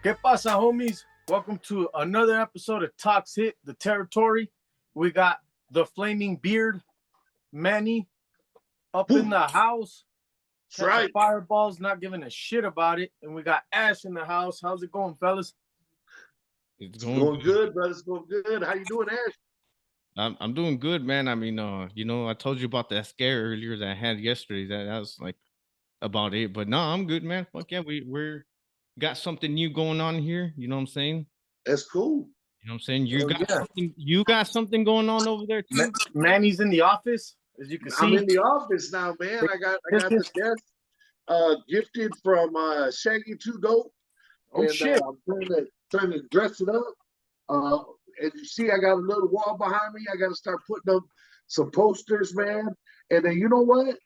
¿Qué pasa, homies? Welcome to another episode of Talks Hit the Territory. We got the Flaming Beard, Manny, up in the house. That's right. Fireballs, not giving a shit about it. And we got Ash in the house. How's it going, fellas? It's going good, brother. It's going good. How you doing, Ash? I'm doing good, man. I mean, I told you about that scare earlier that I had yesterday. That was like about it. But no, I'm good, man. Fuck yeah, we're got something new going on here. You know what I'm saying? That's cool. You know what I'm saying? You got something going on over there too. Manny's in the office, as you can see. I'm in the office now, man. I got the desk gifted from Shaggy 2 Dope. Oh, and, shit. I'm trying to dress it up. As you see, I got a little wall behind me. I got to start putting up some posters, man. And then you know what?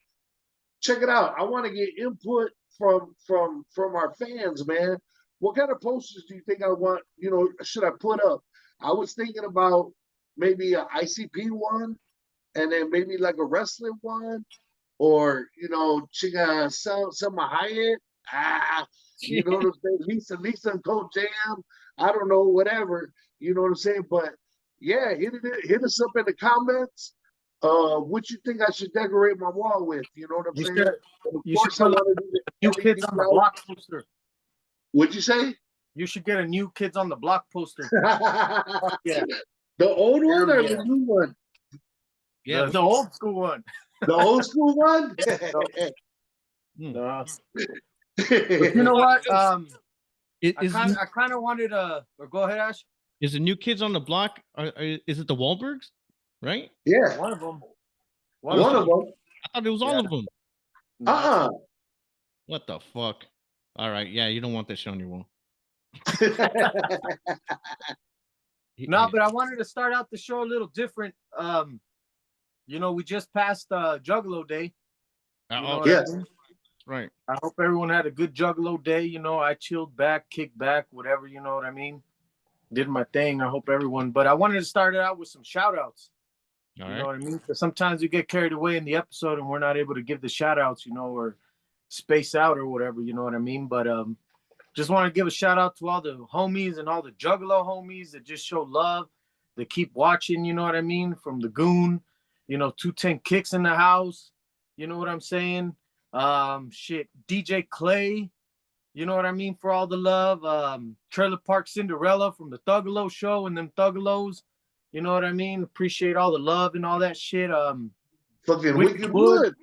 Check it out. I want to get input from our fans, man. What kind of posters do you think I want? Should I put up? I was thinking about maybe an ICP one, and then maybe like a wrestling one, or Chinga Selma Hayek. You know what I'm saying? Lisa and Coach Jam. I don't know, whatever. You know what I'm saying? But yeah, hit us up in the comments. What you think I should decorate my wall with? You know what I'm saying? You should put New Kids on the Block poster. What'd you say? You should get a New Kids on the Block poster. Yeah. The old one or the new one? Yeah, the old school one. The old school one? But you know what? I kind of wanted to. Or go ahead, Ash. Is the New Kids on the Block? Is it the Wahlbergs? Right? Yeah, one of them. One of them. I thought it was all of them. What the fuck? All right, yeah, you don't want that shit on your wall. No, but I wanted to start out the show a little different. We just passed Juggalo Day. Yes. Right. I hope everyone had a good Juggalo Day. I chilled back, kicked back, whatever, you know what I mean? Did my thing. I hope everyone, but I wanted to start it out with some shout outs. You know what I mean? Because sometimes we get carried away in the episode and we're not able to give the shout outs, or space out or whatever, you know what I mean? But just want to give a shout out to all the homies and all the Juggalo homies that just show love, that keep watching, you know what I mean? From the Goon, 210 Kicks in the house, you know what I'm saying? DJ Clay, you know what I mean? For all the love. Trailer Park Cinderella from the Thuggalo show and them Thuggalos. You know what I mean? Appreciate all the love and all that shit. Fucking Wicked Wood.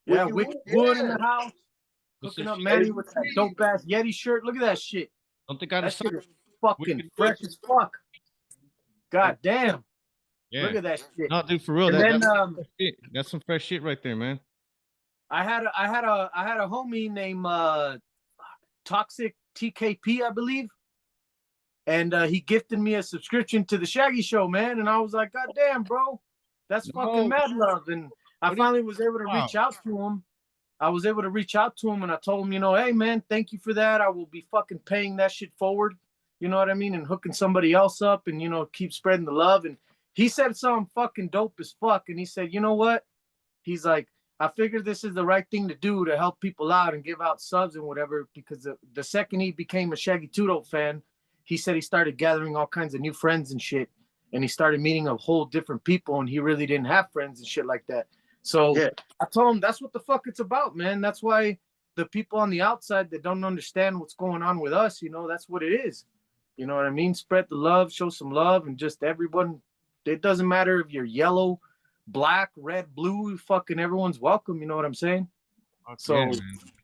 Yeah, Wicked Wood in the house. Hooking up Manny with that dope ass Yeti shirt. Look at that shit. Don't think I that shit is fucking fresh as fuck. God damn. Yeah. Look at that shit. No, dude, for real. That's some fresh shit right there, man. I had a homie named Toxic TKP, I believe. And he gifted me a subscription to the Shaggy Show, man. And I was like, God damn, bro. That's fucking mad love. And I finally was able to reach out to him. And I told him, hey, man, thank you for that. I will be fucking paying that shit forward. You know what I mean? And hooking somebody else up and, keep spreading the love. And he said something fucking dope as fuck. And he said, you know what? He's like, I figured this is the right thing to do to help people out and give out subs and whatever, because the second he became a Shaggy 2 Dope fan, he said he started gathering all kinds of new friends and shit. And he started meeting a whole different people, and he really didn't have friends and shit like that. So I told him that's what the fuck it's about, man. That's why the people on the outside that don't understand what's going on with us, that's what it is. You know what I mean? Spread the love, show some love, and just everyone. It doesn't matter if you're yellow, black, red, blue, fucking everyone's welcome. You know what I'm saying? Okay, so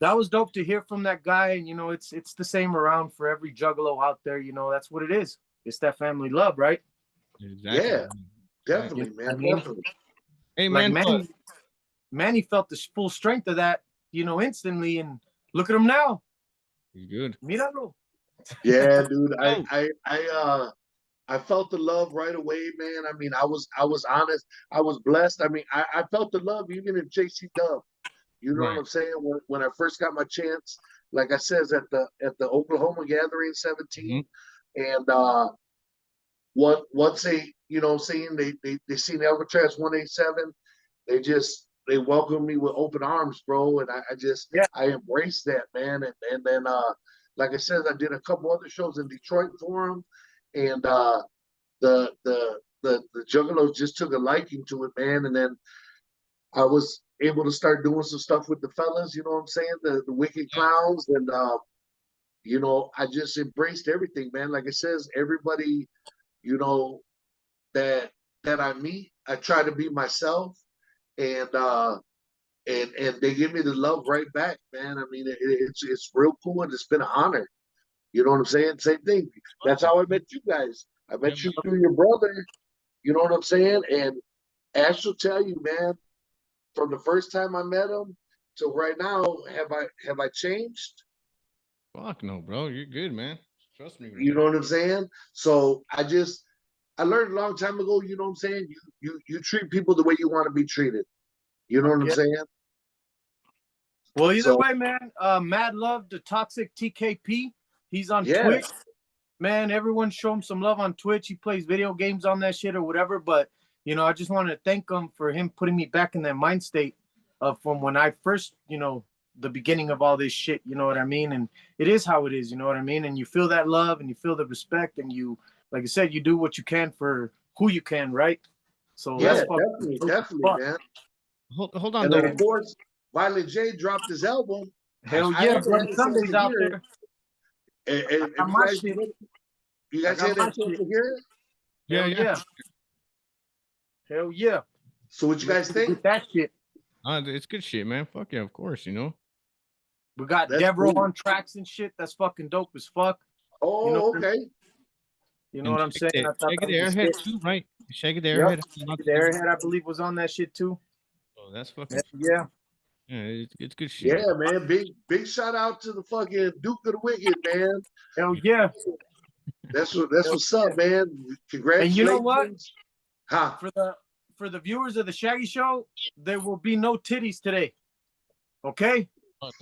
that was dope to hear from that guy. And, it's the same around for every Juggalo out there. That's what it is. It's that family love, right? Exactly. Yeah, definitely, man. Definitely. Hey, man. Manny felt the full strength of that, instantly. And look at him now. He's good. Míralo. Yeah, dude. I felt the love right away, man. I mean, I was honest. I was blessed. I mean, I felt the love even in JC Dub. You know what I'm saying? When I first got my chance, like I says at the Oklahoma Gathering 17, and once they they seen Alcatraz 187, they welcomed me with open arms, bro. And I embraced that, man. And then like I said, I did a couple other shows in Detroit for him, and the Juggalos just took a liking to it, man. And then I was able to start doing some stuff with the fellas, you know what I'm saying? The Wicked Clowns, and you know, I just embraced everything, man. Like I says, everybody, you know, that I meet, I try to be myself, and they give me the love right back, man. I mean, it's real cool, and it's been an honor. You know what I'm saying? Same thing. That's how I met you guys. I met you through your brother. You know what I'm saying? And Ash will tell you, man, from the first time I met him to right now, have I changed? Fuck no, bro. You're good, man. Trust me. You know what I'm saying? So I learned a long time ago, you know what I'm saying? You treat people the way you want to be treated. You know what I'm saying? Well, either way, man, mad love to Toxic TKP. He's on Twitch. Man, everyone show him some love on Twitch. He plays video games on that shit or whatever. But, you know, I just want to thank him for him putting me back in that mind state from when I first, you know, the beginning of all this shit, you know what I mean? And it is how it is, you know what I mean? And you feel that love and you feel the respect, and you, like I said, you do what you can for who you can, right? So yeah, that's definitely, man. Hold on, and though. then, of course, Violent J dropped his album. Hell yeah, Bloody Sunday's out there. And you guys had that chance to hear it? Yeah. Hell yeah. So what you guys think? That shit. It's good shit, man. Fuck yeah, of course, you know. We got Devereaux on tracks and shit. That's fucking dope as fuck. Oh, you know, okay. You know what I'm saying? Shaggy the Airhead too, right? Shaggy the Airhead. Airhead. The Airhead, I believe, was on that shit too. Oh, that's fucking yeah. Yeah, it's good shit. Yeah, man. Big shout out to the fucking Duke of the Wicked, man. Hell yeah. That's what's up, man. Congratulations. And you know what? Huh. For the viewers of the Shaggy Show, there will be no titties today. Okay?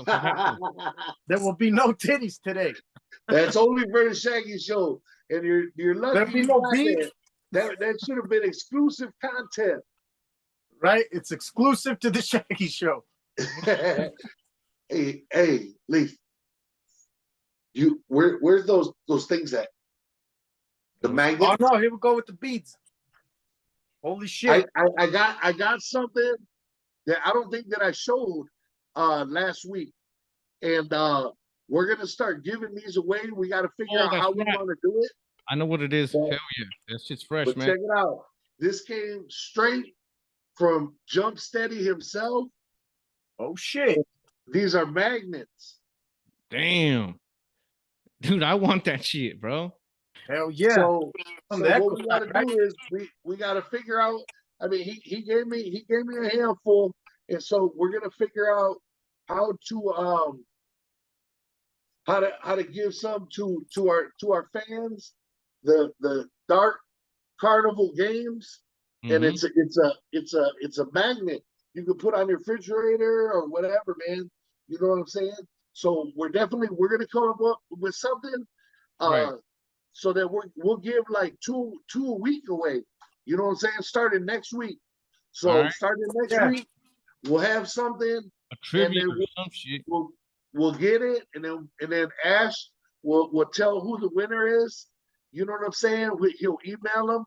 There will be no titties today. That's only for the Shaggy Show. And you're lucky. There'll be no beef. That should have been exclusive content. Right? It's exclusive to the Shaggy Show. hey, Leaf. Where's those things at? The magnet? Oh no, here we go with the beads. Holy shit. I got something that I don't think that I showed last week. And we're gonna start giving these away. We gotta figure out how we want to do it. I know what it is. Hell yeah. That shit's fresh, man. Check it out. This came straight from Jump Steady himself. Oh shit. These are magnets. Damn. Dude, I want that shit, bro. Hell yeah. So what we gotta do is we gotta figure out. I mean, he gave me a handful, and so we're gonna figure out how to give some to our fans. The Dark Carnival games, and it's a magnet you can put on your refrigerator or whatever, man. You know what I'm saying? So we're gonna come up with something, right. So that we'll give like two a week away. You know what I'm saying? Starting next week. So starting next week, we'll have something. A trivia or some shit. We'll get it, and then Ash will tell who the winner is. You know what I'm saying? He'll email them,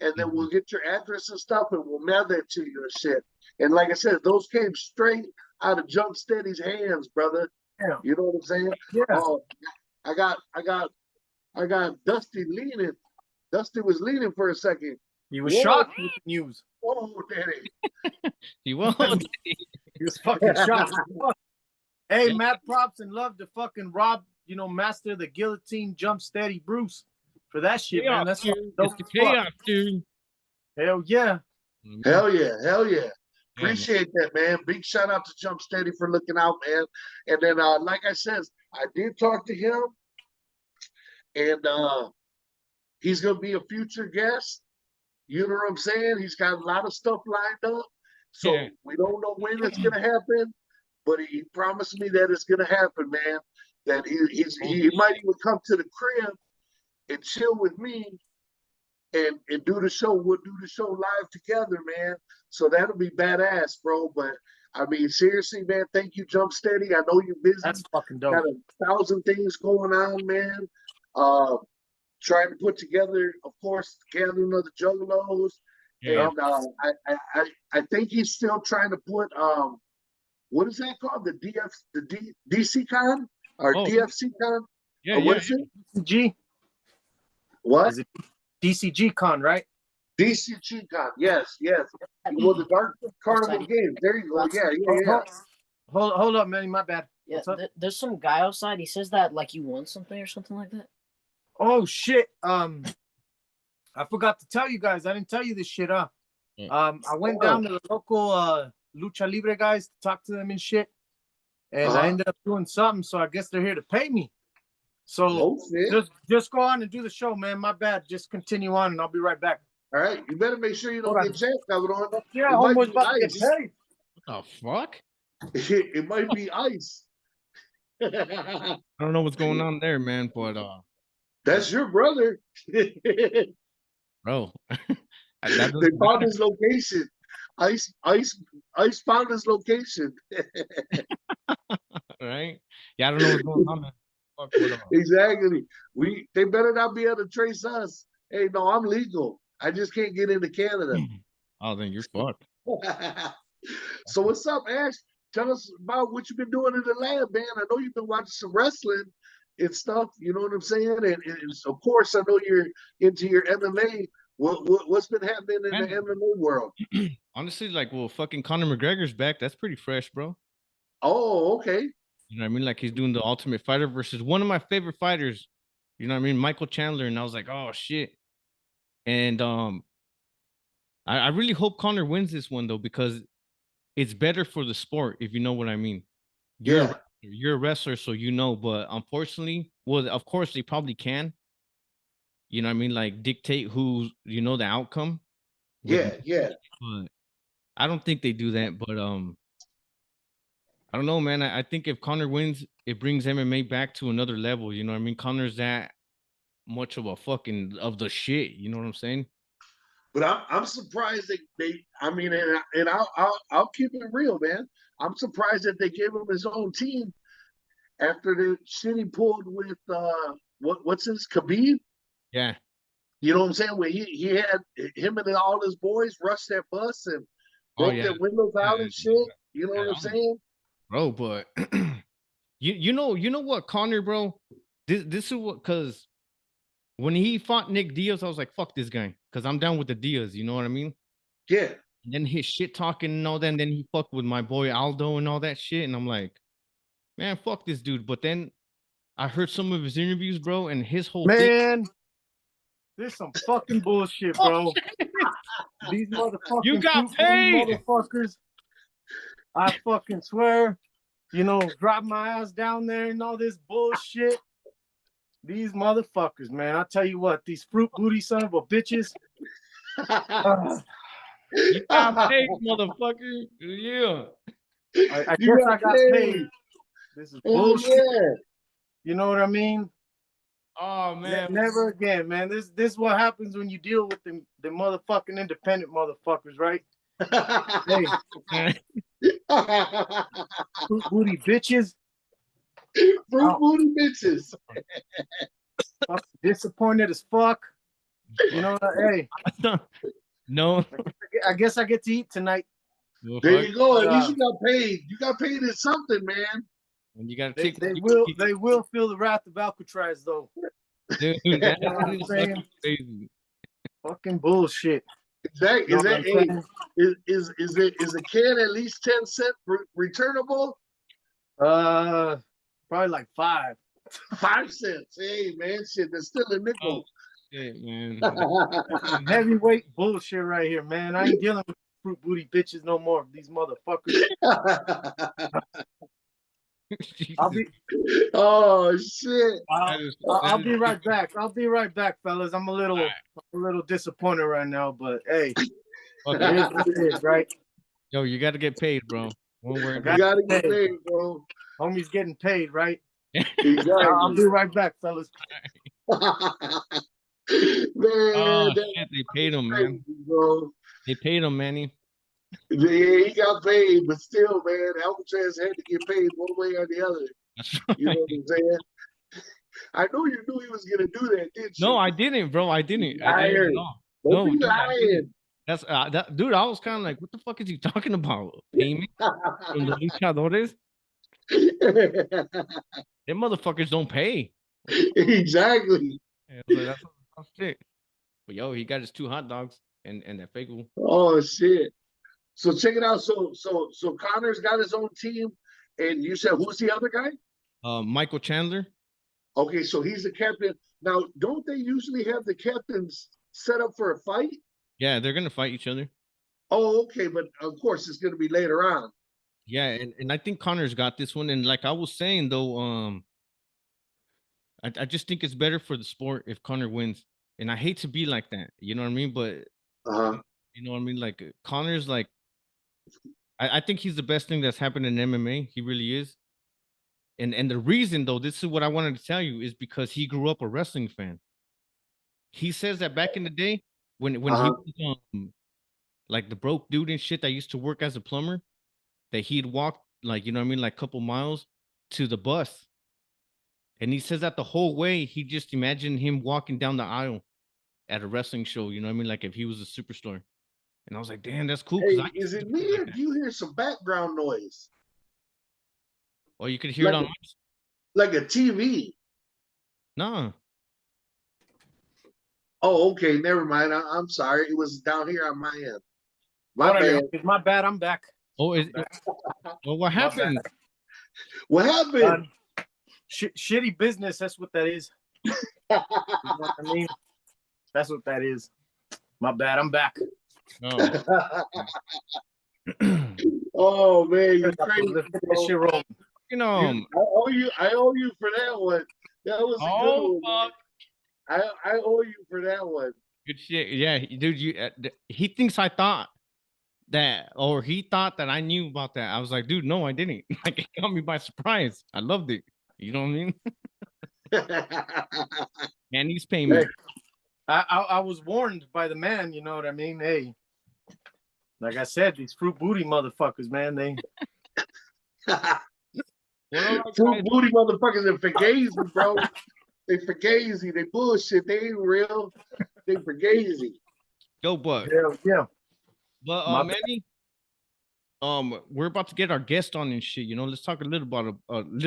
and then we'll get your address and stuff, and we'll mail that to you and shit. And like I said, those came straight out of Jump Steady's hands, brother. Yeah. You know what I'm saying? Yeah. I got Dusty leaning. Dusty was leaning for a second. He was shocked with the news. Oh, daddy. He was. He was fucking shocked. Hey, mad props and love to fucking Rob, you know, master the guillotine Jump Steady Bruce for that shit, man. That's it's the chaos, dude. Hell yeah. Hell yeah. Appreciate that, man. Big shout out to Jump Steady for looking out, man. And then, like I said, I did talk to him, and he's gonna be a future guest. You know what I'm saying? He's got a lot of stuff lined up, so we don't know when it's gonna happen, but he promised me that it's gonna happen, man. That he might even come to the crib and chill with me and do the show. We'll do the show live together, man. So that'll be badass, bro. But I mean, seriously, man, thank you, Jump Steady. I know you're busy. That's fucking dope. Got 1,000 things going on, man. Uh, trying to put together, of course, the Gathering of the Juggalos. Yeah. And I think he's still trying to put what is that called? The DC Con or Oh, DFC Con? Yeah, Or what yeah. is it? DCG? What? Is it DCG Con, right? DCG Con. Yes, yes. Well, the Dark Carnival Games. There you go. Yeah, yeah, yeah. Hold up, man. My bad. Yeah, What's up? there's some guy outside. He says that like you won something or something like that. Oh shit. I forgot to tell you guys. I didn't tell you this shit, huh? I went down to the local Lucha Libre guys to talk to them and shit. And I ended up doing something, so I guess they're here to pay me. So just go on and do the show, man. My bad. Just continue on and I'll be right back. All right. You better make sure you don't get jacked, Cabron. Yeah, It might homeboy's be about to get ice. paid. What the fuck? It might be ice. I don't know what's going on there, man, but That's your brother. bro. They found his location. Ice found his location. Right? Yeah, I don't know what's going on, man. Fuck, what, Exactly. They better not be able to trace us. Hey, no, I'm legal. I just can't get into Canada. oh, then you're fucked. So what's up, Ash? Tell us about what you've been doing in the lab, man. I know you've been watching some wrestling and stuff. You know what I'm saying? And of course, I know you're into your MMA. What's been happening in the MMA world? Honestly, like, well, fucking Conor McGregor's back. That's pretty fresh, bro. Oh, okay. You know what I mean? Like, he's doing the Ultimate Fighter versus one of my favorite fighters. You know what I mean? Michael Chandler. And I was like, oh shit. And I really hope Conor wins this one though, because it's better for the sport, if you know what I mean. You're a wrestler, so you know, but unfortunately, well, of course they probably can. You know what I mean? Like dictate who, you know, the outcome. Yeah. But I don't think they do that. But I don't know, man. I think if Conor wins, it brings MMA back to another level. You know what I mean? Conor's that much of a fucking of the shit. You know what I'm saying? But I'm surprised they I mean, and I'll keep it real, man. I'm surprised that they gave him his own team after the shit he pulled with what's his Khabib. Yeah. You know what I'm saying? Where he had him and all his boys rush that bus and broke their windows out and shit. You know what I'm saying? Bro, but you know what, Conor, bro? This is what, because when he fought Nick Diaz, I was like, fuck this guy, because I'm down with the Diaz, you know what I mean? Yeah. And then his shit talking and all that, and then he fucked with my boy Aldo and all that shit, and I'm like, man, fuck this dude. But then I heard some of his interviews, bro, and his whole thing. There's some fucking bullshit, bro. These motherfuckers. You got paid, motherfuckers. I fucking swear, you know, drop my ass down there and all this bullshit. These motherfuckers, man. I tell you what, these fruit booty son of a bitches. You got paid, motherfucker. Yeah. I guess I got paid. This is bullshit. Yeah. You know what I mean? Oh man. Never again, man. This is what happens when you deal with the motherfucking independent motherfuckers, right? Hey. Fruit booty bitches. Fruit booty bitches. Disappointed as fuck. You know what? Hey. No. I guess I get to eat tonight. There you go. At least you got paid. You got paid in something, man. And you gotta take. They will feel the wrath of Alcatraz, though. Dude, that is fucking crazy. Fucking bullshit. Is a can at least 10 cents returnable? Probably like 5. 5 cents. Hey man, shit, that's still a nickel. Shit, man. Heavyweight bullshit right here, man. I ain't dealing with fruit booty bitches no more. These motherfuckers. Oh shit! I'll be right back. I'll be right back, fellas. I'm a little disappointed right now, but hey, it is what it is, right? Yo, you got to get paid, bro. You gotta get paid, bro. Homie's getting paid, right? Exactly. I'll be right back, fellas. Man, oh shit, they paid him, man. Bro. They paid him, Manny. Yeah, he got paid, but still, man, Alcatraz had to get paid one way or the other. That's You know right. what I'm saying? I know you knew he was gonna do that, didn't No, you? I didn't, bro. I didn't. I didn't Liar. at all. Don't No, be dude, I didn't. lying. That's that dude. I was kind of like, what the fuck is he talking about? Payment from the luchadores? Them motherfuckers don't pay. Exactly. Yeah, so that's shit. But yo, he got his 2 hot dogs and that fake one. Oh shit. So check it out. So Connor's got his own team, and you said who's the other guy? Michael Chandler. Okay, so he's the captain. Now, don't they usually have the captains set up for a fight? Yeah, they're gonna fight each other. Oh, okay, but of course it's gonna be later on. Yeah, and I think Connor's got this one. And like I was saying though, I just think it's better for the sport if Connor wins. And I hate to be like that, you know what I mean? But Uh-huh. you know what I mean? Like Connor's like, I think he's the best thing that's happened in MMA. He really is. And the reason though, this is what I wanted to tell you, is because he grew up a wrestling fan. He says that back in the day when he Uh-huh. was like the broke dude and shit that used to work as a plumber, that he'd walk like, you know what I mean, like a couple miles to the bus. And he says that the whole way he just imagined him walking down the aisle at a wrestling show, you know what I mean? Like if he was a superstar. And I was like, damn, that's cool. Hey, I is used to it do me shit like or that. do you hear some background noise? Or you could hear it Like on like a TV. no. Oh, okay, never mind. I'm sorry. It was down here on my end. My Órale, bad. it's my bad. I'm back. Oh, is well, what My happened? bad. What happened? Shitty business. That's what that is. You know what I mean? That's what that is. My bad. I'm back. No. Oh man, you're Let's crazy. get that Bro. shit rolling. You know, I owe you for that one. That was a good oh one. fuck. I owe you for that one. Good shit. Yeah, dude, he thinks I thought that, or he thought that I knew about that. I was like, dude, no, I didn't. Like, it caught me by surprise. I loved it. You know what I mean? And he's paying me. Hey. I was warned by the man. You know what I mean? Hey, like I said, these fruit booty motherfuckers, man. They Fruit booty motherfuckers and Fugazi, bro. They Fugazi. They bullshit. They ain't real. They Fugazi. Go, but yeah. but My Manny, we're about to get our guest on and shit. You know, let's talk a little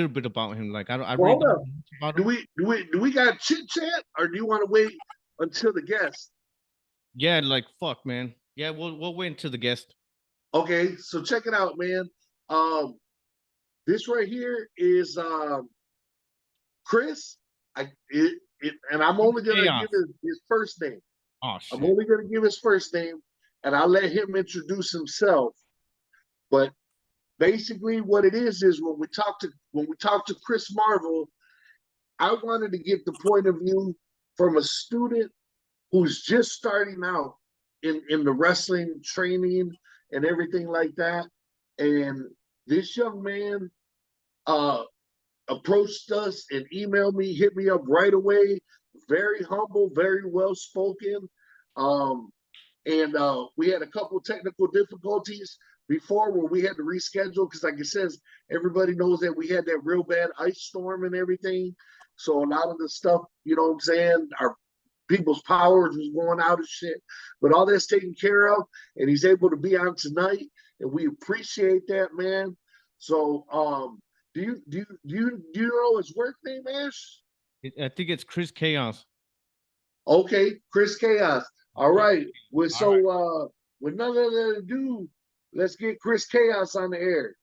bit about him. Like, I Well, really hold don't up. know much about him. Do we got chit chat or do you want to wait until the guest? Yeah, like fuck, man. Yeah, we'll wait until the guest. Okay, so check it out, man. This right here is Chris. And I'm only gonna Chaos. give his first name. Oh shit. I'm only gonna give his first name, and I'll let him introduce himself. But basically, what it is when we talk to Chris Marvel, I wanted to get the point of view from a student who's just starting out in the wrestling training and everything like that. And this young man approached us and emailed me, hit me up right away. Very humble, very well spoken. And we had a couple technical difficulties before where we had to reschedule because, like it says, everybody knows that we had that real bad ice storm and everything. So a lot of the stuff, you know what I'm saying, our people's powers was going out and shit. But all that's taken care of, and he's able to be on tonight, and we appreciate that, man. So, do you know his work name, Ash? I think it's Chris Chaos. Okay, Chris Chaos. All right. With All with none other ado, let's get Chris Chaos on the air.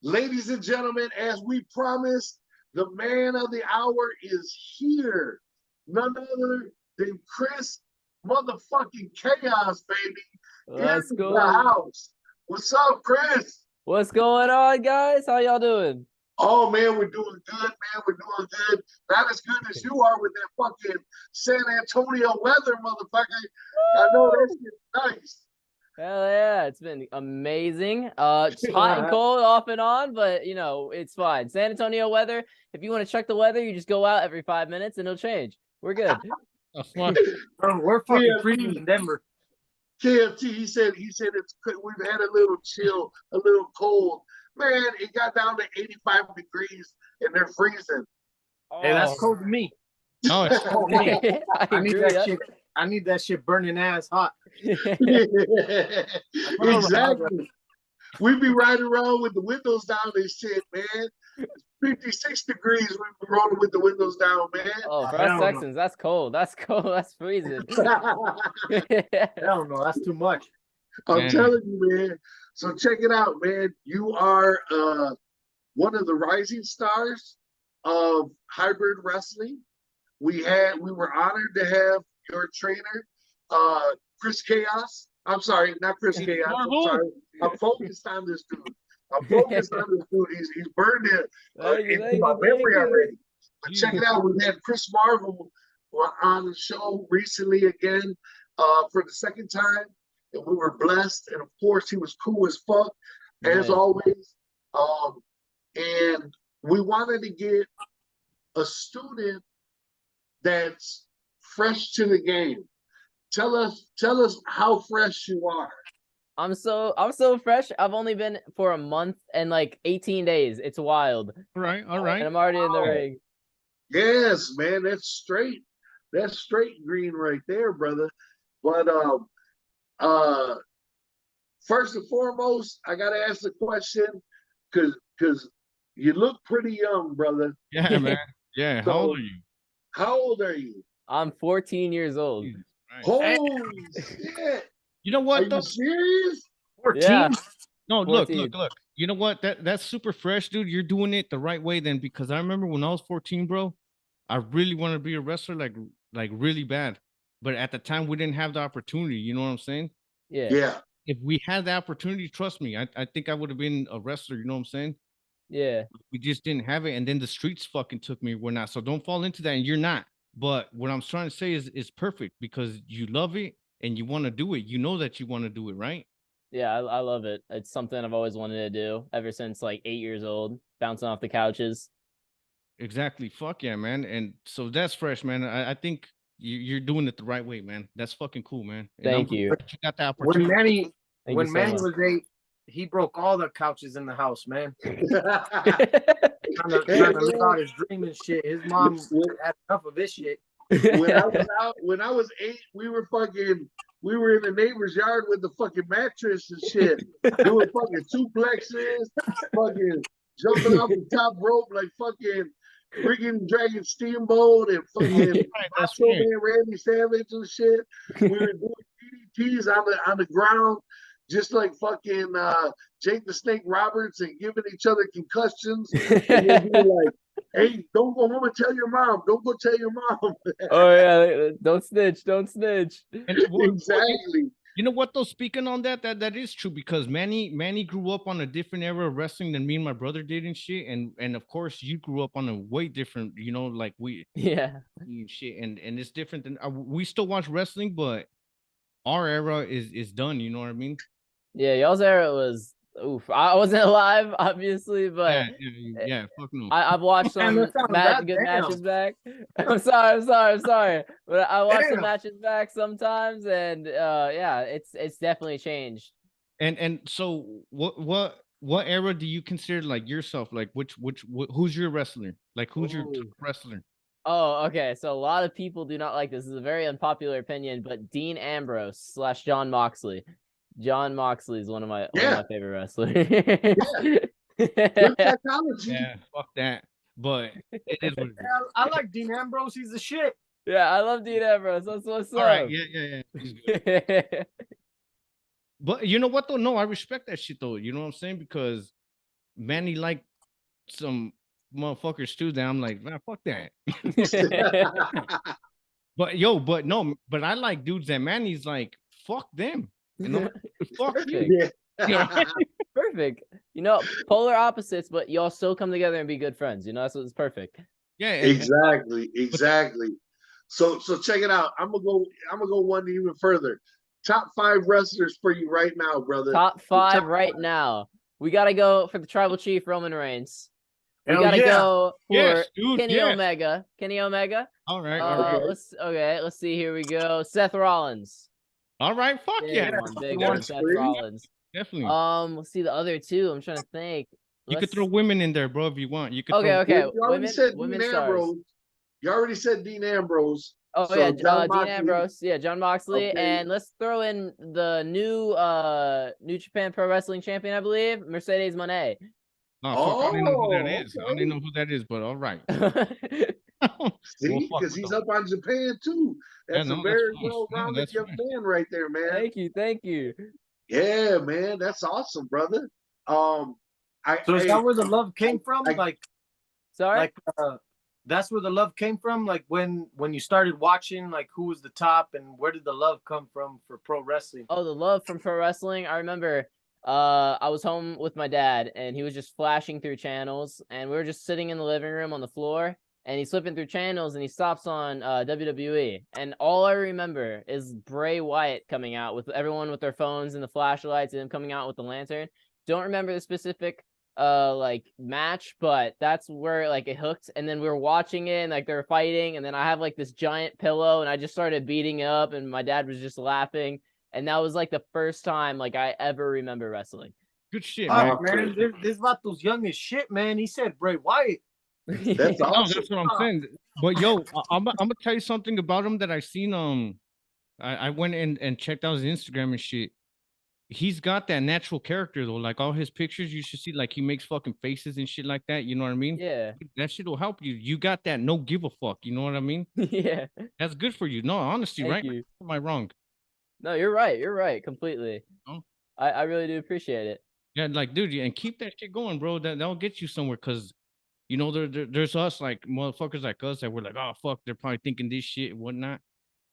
Ladies and gentlemen, as we promised, the man of the hour is here. None other than Chris motherfucking Chaos, baby. Let's In go. the house. What's up, Chris? What's going on, guys? How y'all doing? Oh man, we're doing good, man. We're doing good. Not as good as you are with that fucking San Antonio weather, motherfucker. I know that shit's nice. Hell yeah, it's been amazing. It's hot and cold off and on, but you know, it's fine. San Antonio weather, if you want to check the weather, you just go out every 5 minutes and it'll change. We're good. Oh, fuck. Bro, we're fucking Yeah. freezing in Denver. KFT, he said we've had a little chill, a little cold. Man, it got down to 85 degrees and they're freezing. Hey, that's cold to me. No, it's Cold to me. I I need agree. that shit. I need that shit burning ass hot. Exactly. We be riding around with the windows down and shit, man. It's 56 degrees. We be rolling with the windows down, man. Oh, for Hell us no. Texans, that's cold. That's cold. That's freezing. Hell no, that's too much. I'm Man. telling you, man. So check it out, man. You are one of the rising stars of hybrid wrestling. We were honored to have your trainer, Chris Chaos. I'm sorry, not Chris Chaos. I'm sorry. I'm focused on this dude. He's burned it into my memory already. But check it out. We had Chris Marvel on the show recently again for the second time. And we were blessed. And of course, he was cool as fuck, as always. And we wanted to get a student that's fresh to the game. Tell us how fresh you are. I'm so fresh. I've only been for a month and like 18 days. It's wild. all right. And I'm already in the ring. Yes, man, that's straight. That's straight green right there, brother. But first and foremost, I gotta ask the question because you look pretty young, brother. Yeah, man. Yeah. How old are you? How old are you? I'm 14 years old. Jesus Christ. Holy shit! You know Are what you though? serious? 14? Yeah. No, look. 14. You know what? That's super fresh, dude. You're doing it the right way then, because I remember when I was 14, bro, I really wanted to be a wrestler, like really bad. But at the time, we didn't have the opportunity. You know what I'm saying? Yeah. Yeah. If we had the opportunity, trust me, I think I would have been a wrestler. You know what I'm saying? Yeah. We just didn't have it, and then the streets fucking took me. We're not. So don't fall into that, and you're not. But what I'm trying to say is perfect because you love it and you want to do it. You know that you want to do it, right? Yeah, I love it. It's something I've always wanted to do ever since like 8 years old, bouncing off the couches. Exactly. Fuck yeah, man. And so that's fresh, man. I think you're doing it the right way, man. That's fucking cool, man. And Thank I'm you. glad you got the When opportunity. Manny was 8, he broke all the couches in the house, man. Trying to live out his dream and shit. His mom had enough of this shit. When I was 8, we were in the neighbor's yard with the fucking mattress and shit. Doing fucking suplexes, fucking jumping off the top rope like fucking friggin' Dragon Steamboat and fucking That's Macho right. Man Randy Savage and shit. We were doing DDTs on the ground, just like fucking Jake the Snake Roberts and giving each other concussions. And then be like, hey, don't go home and tell your mom. Don't go tell your mom. Oh yeah, don't snitch, don't snitch. And Exactly. you know what though? Speaking on that is true because Manny grew up on a different era of wrestling than me and my brother did and shit. And of course you grew up on a way different, you know, like we Yeah. and shit. And it's different than we still watch wrestling, but our era is done. You know what I mean? Yeah, y'all's era was oof. I wasn't alive, obviously, but Yeah. Fuck no. I've watched some that sounds bad. good Damn. matches back. I'm sorry. But I watched some Damn. matches back sometimes, and yeah, it's definitely changed. And so what era do you consider like yourself? Like who's your wrestler? Like who's your top Ooh. wrestler? Oh, okay. So a lot of people do not like this. This is a very unpopular opinion, but Dean Ambrose / John Moxley. John Moxley is one of my favorite wrestlers. Good psychology. Yeah, fuck that. But it is what it is. I like Dean Ambrose. He's the shit. Yeah, I love Dean Ambrose. That's what's All up. right, yeah. He's good. But you know what though? No, I respect that shit though. You know what I'm saying? Because Manny like some motherfuckers too. That I'm like, man, fuck that. But I like dudes that Manny's like, fuck them. You know, fuck you. Yeah. Perfect. You know, polar opposites, but y'all still come together and be good friends. You know, that's what's perfect. Yeah, Exactly. So check it out. I'm gonna go one even further. Top 5 wrestlers for you right now, brother. Top 5 right now. We gotta go for the tribal chief, Roman Reigns. We Hell gotta yeah. go for Yes, dude, Kenny yes. Omega. Kenny Omega. All right. Okay. Let's see. Here we go. Seth Rollins. All right, fuck yeah, Big one, big That's one. Seth free. Rollins. definitely. Let's see the other two. I'm trying to think. You could throw women in there, bro, if you want. You could Okay, throw okay. You already said Women Dean stars. Ambrose. You already said Dean Ambrose. Oh So yeah, John Dean Moxley- Ambrose, yeah, John Moxley, Okay. and let's throw in the New Japan Pro Wrestling champion, I believe, Mercedes Moné. No, fuck, I don't even know who that Oh, is. I don't even know who that is, but all right. See, Well, fuck because with he's them. up on Japan too. Yeah, That's no, a that's very fine. Yeah, well-rounded that's young fine. man right there, man. Thank you. Yeah, man, that's awesome, brother. So is Hey, that where the love came from? I- Like Sorry. that's where the love came from. Like when you started watching, like who was the top and where did the love come from for pro wrestling? Oh, the love from pro wrestling. I remember I was home with my dad and he was just flashing through channels and we were just sitting in the living room on the floor and he's flipping through channels and he stops on WWE and all I remember is Bray Wyatt coming out with everyone with their phones and the flashlights and him coming out with the lantern. Don't remember the specific like match, but that's where like it hooked. And then we were watching it and like they were fighting and then I have like this giant pillow and I just started beating up and my dad was just laughing. And that was like the first time like I ever remember wrestling. Good shit, man. Fuck, man, this Vato's young as shit, man. He said Bray Wyatt. that's No, awesome. that's what I'm saying. But yo, I'm gonna tell you something about him that I seen. I went in and checked out his Instagram and shit. He's got that natural character though. Like all his pictures, you should see. Like he makes fucking faces and shit like that. You know what I mean? Yeah. That shit will help you. You got that no give a fuck. You know what I mean? Yeah. That's good for you. No, honestly, Thank right? you. Am I wrong? No, you're right. You're right. Completely. Oh. I really do appreciate it. Yeah, like dude, and keep that shit going, bro. That'll get you somewhere. Cause you know there's us like motherfuckers like us that we're like, oh fuck, they're probably thinking this shit and whatnot. And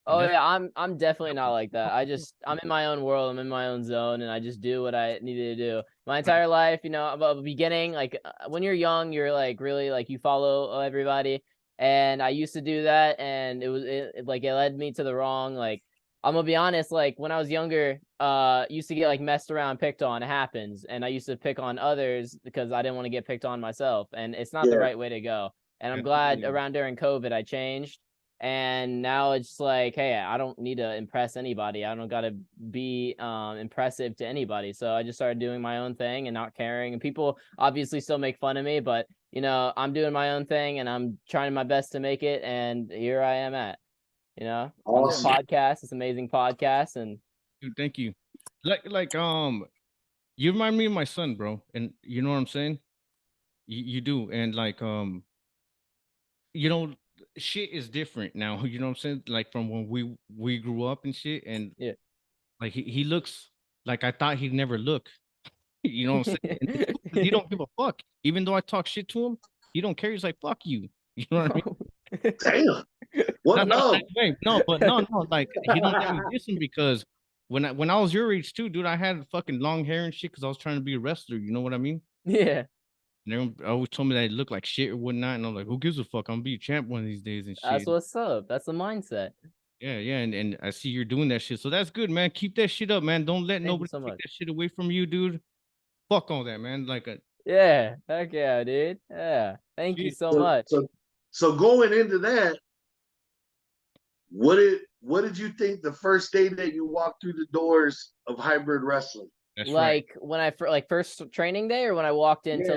Oh that's- yeah, I'm definitely not like that. I'm in my own world, I'm in my own zone, and I just do what I needed to do. My entire life, you know, about the beginning, like when you're young, you're like really like you follow everybody, and I used to do that, and it led me to the wrong. Like I'm gonna be honest, like when I was younger, used to get like messed around, picked on. It happens, and I used to pick on others because I didn't want to get picked on myself, and it's not the Yeah. right way to go. And I'm Yeah, glad totally. around during COVID I changed. And now it's like, hey, I don't need to impress anybody. I don't gotta be impressive to anybody. So I just started doing my own thing and not caring. And people obviously still make fun of me, but you know, I'm doing my own thing and I'm trying my best to make it. And here I am at, you know, on this Awesome. podcast, this amazing podcast. And Dude, thank you. Like you remind me of my son, bro. And you know what I'm saying? You do. And like you know, shit is different now. You know what I'm saying? Like from when we grew up and shit. And Yeah. like he looks like I thought he'd never look. You know what I'm saying? And it's cool 'cause he don't give a fuck. Even though I talk shit to him, he don't care. He's like, fuck you. You know what I mean? Damn. What Not love? that way. No, but no, like he don't let me listen because when I was your age too, dude, I had fucking long hair and shit because I was trying to be a wrestler. You know what I mean? Yeah, And everyone always told me that I looked like shit or whatnot, and I'm like, who gives a fuck? I'm gonna be a champ one of these days and shit. that's what's up. That's the mindset. Yeah, and I see you're doing that shit, so that's good, man. Keep that shit up, man. Don't let Thank you nobody so take much. that shit away from you, dude. Fuck all that, man. Like Yeah, heck yeah, dude. Yeah, thank you so much. So going into that, what did you think the first day that you walked through the doors of hybrid wrestling? that's right. Like when I first training day or when I walked into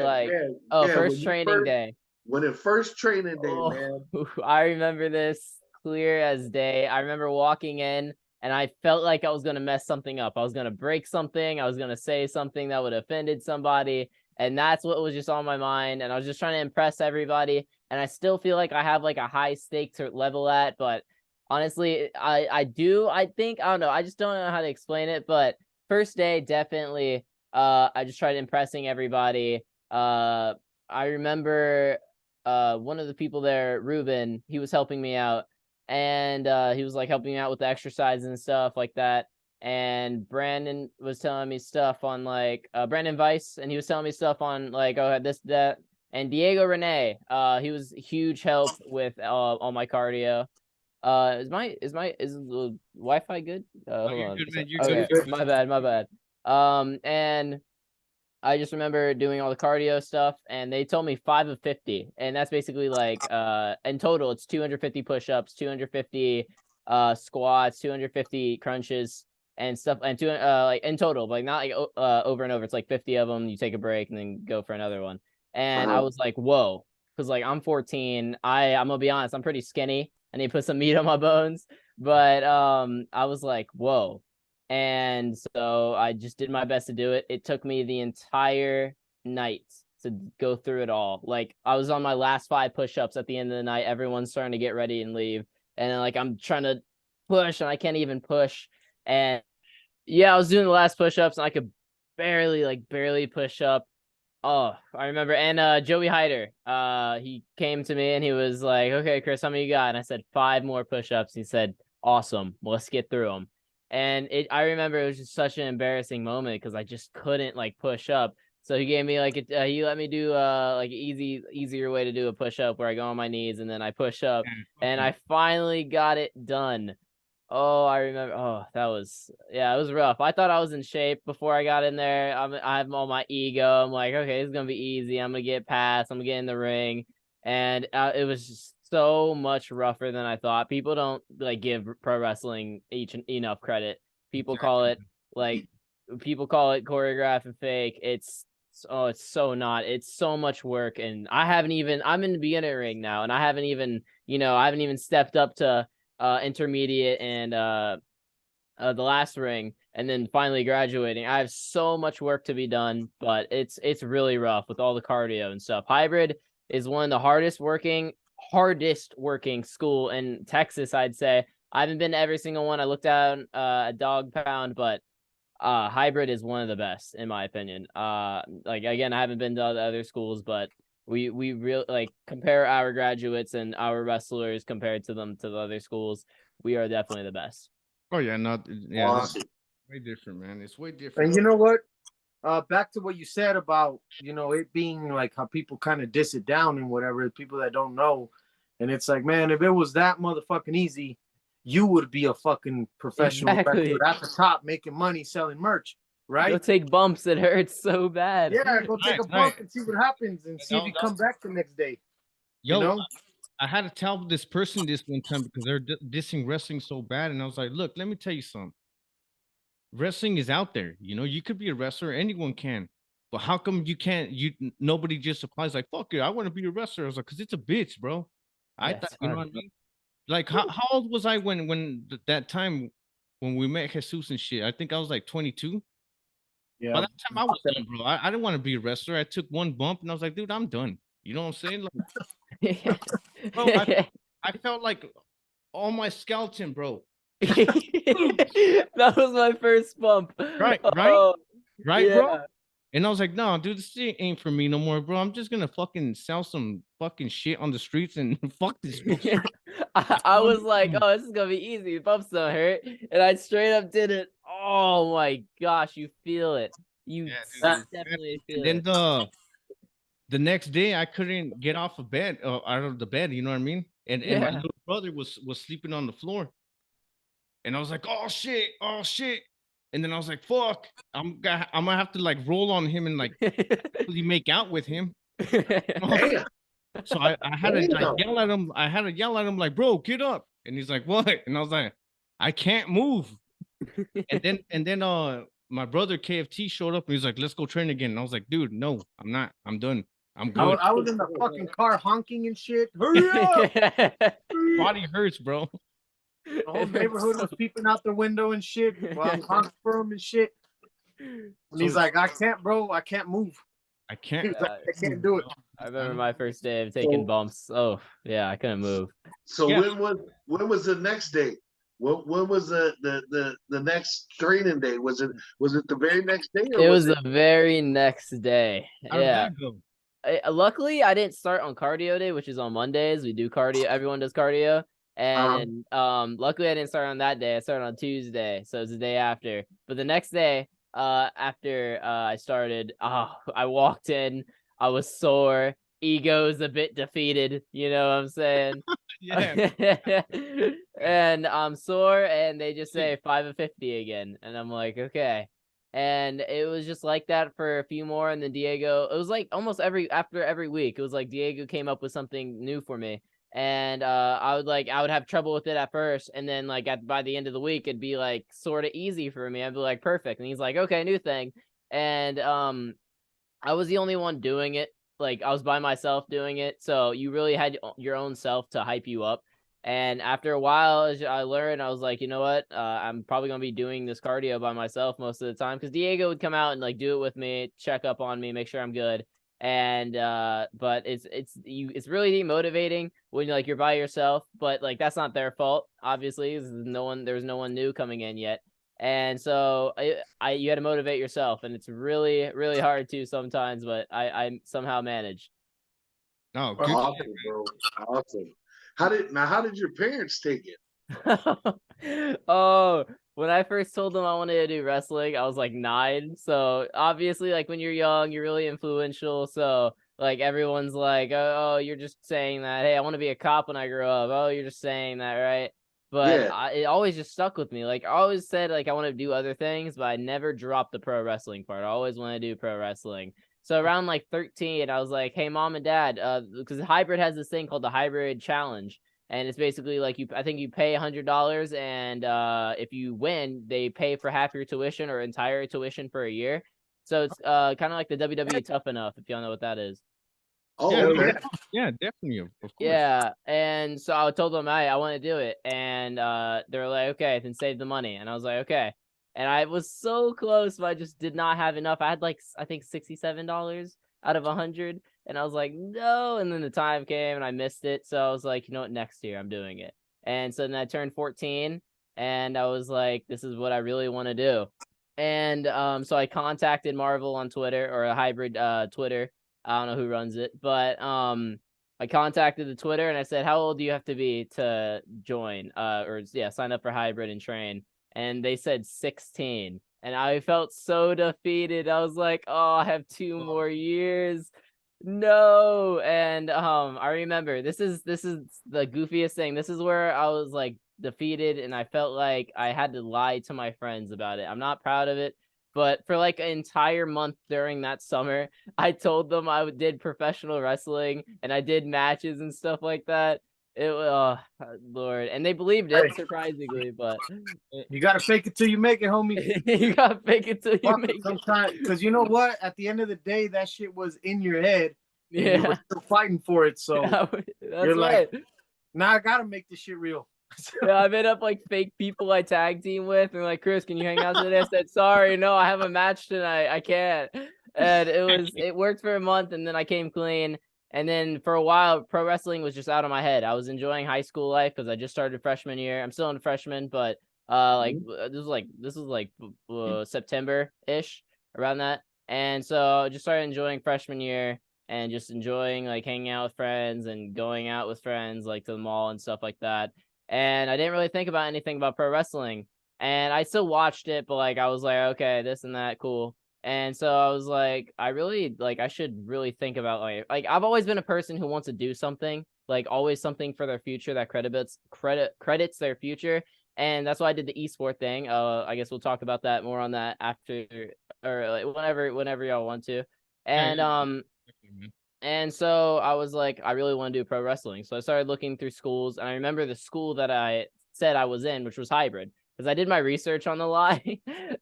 when first you training day. When it first training day, Oh, man. I remember this clear as day. I remember walking in and I felt like I was going to mess something up. I was going to break something. I was going to say something that would have offended somebody. And that's what was just on my mind. And I was just trying to impress everybody. And I still feel like I have like a high stake to level at. But honestly, I think, I don't know. I just don't know how to explain it. But first day, definitely, I just tried impressing everybody. I remember one of the people there, Ruben, he was helping me out. And he was like helping me out with the exercises and stuff like that. And Brandon was telling me stuff on like Brandon Weiss, and he was telling me stuff on like this, that. And Diego Rene, he was a huge help with all my cardio. Is the Wi-Fi good? Hold you're on. good, man. You're Okay, good. my bad. And I just remember doing all the cardio stuff, and they told me 5 of 50, and that's basically like in total it's 250 push-ups, 250 squats, 250 crunches, and stuff, and two like in total, but like not like over and over. It's like 50 of them. You take a break and then go for another one. And I was like, whoa, because like I'm 14. I'm gonna be honest, I'm pretty skinny. I need to put some meat on my bones. But I was like, whoa. And so I just did my best to do it. It took me the entire night to go through it all. Like I was on my last 5 push-ups at the end of the night. Everyone's starting to get ready and leave. And then, like I'm trying to push and I can't even push. And yeah, I was doing the last push-ups and I could barely push up. Oh, I remember. And Joey Hyder, he came to me and he was like, okay, Chris, how many you got? And I said 5 more push-ups. He said, awesome, let's get through them. And I remember it was just such an embarrassing moment because I just couldn't like push up. So he gave me like he let me do like an easier way to do a push up where I go on my knees and then I push up, and I finally got it done. Oh, I remember. Oh, that was, yeah, it was rough. I thought I was in shape before I got in there. I have all my ego. I'm like, okay, this is gonna be easy. I'm gonna get past. I'm gonna get in the ring, and it was just so much rougher than I thought. People don't like give pro wrestling enough credit. People call it like people call it choreographed and fake. It's so not. It's so much work, and I'm in the beginner ring now, and I haven't even stepped up to intermediate and the last ring, and then finally graduating. I have so much work to be done, but it's really rough with all the cardio and stuff. Hybrid is one of the hardest working school in Texas, I'd say. I haven't been to every single one. I looked at a dog pound, but hybrid is one of the best in my opinion. Like again, I haven't been to the other schools, but we really like compare our graduates and our wrestlers compared to the other schools. We are definitely the best. Oh yeah, not yeah. Awesome. Way different, man. It's way different. And you know what? Back to what you said about, it being like how people kind of diss it down and whatever, people that don't know. And it's like, man, if it was that motherfucking easy, you would be a fucking professional wrestler at the top making money selling merch, right? Go take bumps. It hurts so bad. Yeah, go take a bump and see what happens and see if you come back the next day. Yo, I had to tell this person this one time because they're dissing wrestling so bad. And I was like, look, let me tell you something. Wrestling is out there. You could be a wrestler. Anyone can. But how come you can't? Nobody just applies like, fuck it, I want to be a wrestler. I was like, because it's a bitch, bro. I thought, you know what I mean? Like, how old was I when that time when we met Jesus and shit? I think I was like 22. Yeah. By that time, I was done, bro. I didn't want to be a wrestler. I took one bump and I was like, dude, I'm done. You know what I'm saying? Like, bro, I felt like all my skeleton, bro. That was my first bump. Right, yeah. bro. And I was like, no, dude, this shit ain't for me no more, bro. I'm just gonna fucking sell some fucking shit on the streets and fuck this bullshit. I was like, oh, this is gonna be easy. Bumps don't hurt, and I straight up did it. Oh my gosh, you feel it. You definitely feel it. And then the next day, I couldn't get off of bed, out of the bed. You know what I mean? And my little brother was sleeping on the floor, and I was like, oh shit. And then I was like, fuck, I'm gonna have to like roll on him and like really make out with him. So I had to like yell at him. I had to yell at him like, bro, get up. And he's like, what? And I was like, I can't move. and then my brother KFT showed up and he's like, let's go train again. And I was like, dude, no, I'm not. I'm done. I'm good. I was in the fucking car honking and shit. Hurry up! Body hurts, bro. The whole neighborhood was peeping out the window and shit while I'm honking for him and shit. And he's like, I can't, bro. I can't move. I can't. Like, I can't do it. I remember my first day of taking bumps. Oh yeah, I couldn't move. So when was the next day? When was the next training day? Was it the very next day? Or It was the very next day. How did Yeah. that go? Luckily, I didn't start on cardio day, which is on Mondays. We do cardio. Everyone does cardio. And luckily I didn't start on that day. I started on Tuesday, so it's the day after. But the next day, after I started, I walked in, I was sore, ego's a bit defeated, you know what I'm saying? Yeah. And I'm sore, and they just say 5 of 50 again, and I'm like, okay. And it was just like that for a few more, and then Diego, it was like almost after every week, it was like Diego came up with something new for me. and I would have trouble with it at first, and then like by the end of the week it'd be like sort of easy for me. I'd be like perfect, and he's like, okay, new thing. And I was the only one doing it. Like I was by myself doing it, so you really had your own self to hype you up. And after a while, as I learned, I was like, you know what? I'm probably gonna be doing this cardio by myself most of the time, because Diego would come out and like do it with me, check up on me, make sure I'm good. And but it's really demotivating when like you're by yourself. But like that's not their fault, obviously. There's no one new coming in yet. And so you had to motivate yourself, and it's really, really hard to sometimes, but I somehow manage. No, good. Awesome, bro. Awesome. How did your parents take it? Oh, when I first told them I wanted to do wrestling, I was like 9. So obviously, like when you're young, you're really influential. So like everyone's like, oh, you're just saying that. Hey, I want to be a cop when I grow up. Oh, you're just saying that, right? But Yeah. it always just stuck with me. Like I always said, like I want to do other things, but I never dropped the pro wrestling part. I always want to do pro wrestling. So around like 13, I was like, hey, mom and dad, because Hybrid has this thing called the Hybrid Challenge. And it's basically like I think you pay $100, and if you win, they pay for half your tuition or entire tuition for a year. So it's kind of like the WWE Tough Enough, if y'all know what that is. Oh, Yeah, okay. yeah, definitely, of course. Yeah, and so I told them I want to do it, and they were like, okay, then save the money, and I was like, okay, and I was so close, but I just did not have enough. I had like I think $67 out of 100, and I was like, no, and then the time came and I missed it, so I was like, you know what, next year I'm doing it, and so then I turned 14, and I was like, this is what I really want to do, and so I contacted Marvel on Twitter, or a Hybrid Twitter. I don't know who runs it, but I contacted the Twitter and I said, how old do you have to be to join sign up for Hybrid and train? And they said 16. And I felt so defeated. I was like, oh, I have 2 more years. No. And I remember this is the goofiest thing. This is where I was like defeated, and I felt like I had to lie to my friends about it. I'm not proud of it. But for like an entire month during that summer, I told them I did professional wrestling and I did matches and stuff like that. It was, oh, Lord. And they believed it, surprisingly, but You gotta fake it till you make it, homie. you gotta fake it till you Fuck make it it. sometimes, because you know what? At the end of the day, that shit was in your head. And you Yeah, were still fighting for it. So that's you're right. like, now I gotta make this shit real. Yeah, I made up like fake people I tag team with, and like, Chris, can you hang out today? I said, sorry, no, I have a match tonight. I can't. And it worked for a month, and then I came clean. And then for a while, pro wrestling was just out of my head. I was enjoying high school life because I just started freshman year. I'm still in freshman, but this was like September-ish, around that. And so I just started enjoying freshman year and just enjoying like hanging out with friends and going out with friends like to the mall and stuff like that. And I didn't really think about anything about pro wrestling. And I still watched it, but like I was like, okay, this and that, cool. And so I was like, I should really think about like I've always been a person who wants to do something, like always something for their future that credits their future. And that's why I did the esport thing. I guess we'll talk about that more on that after, or like whenever y'all want to. And Definitely, man. and so I was like, I really want to do pro wrestling. So I started looking through schools, and I remember the school that I said I was in, which was Hybrid, because I did my research on the lie,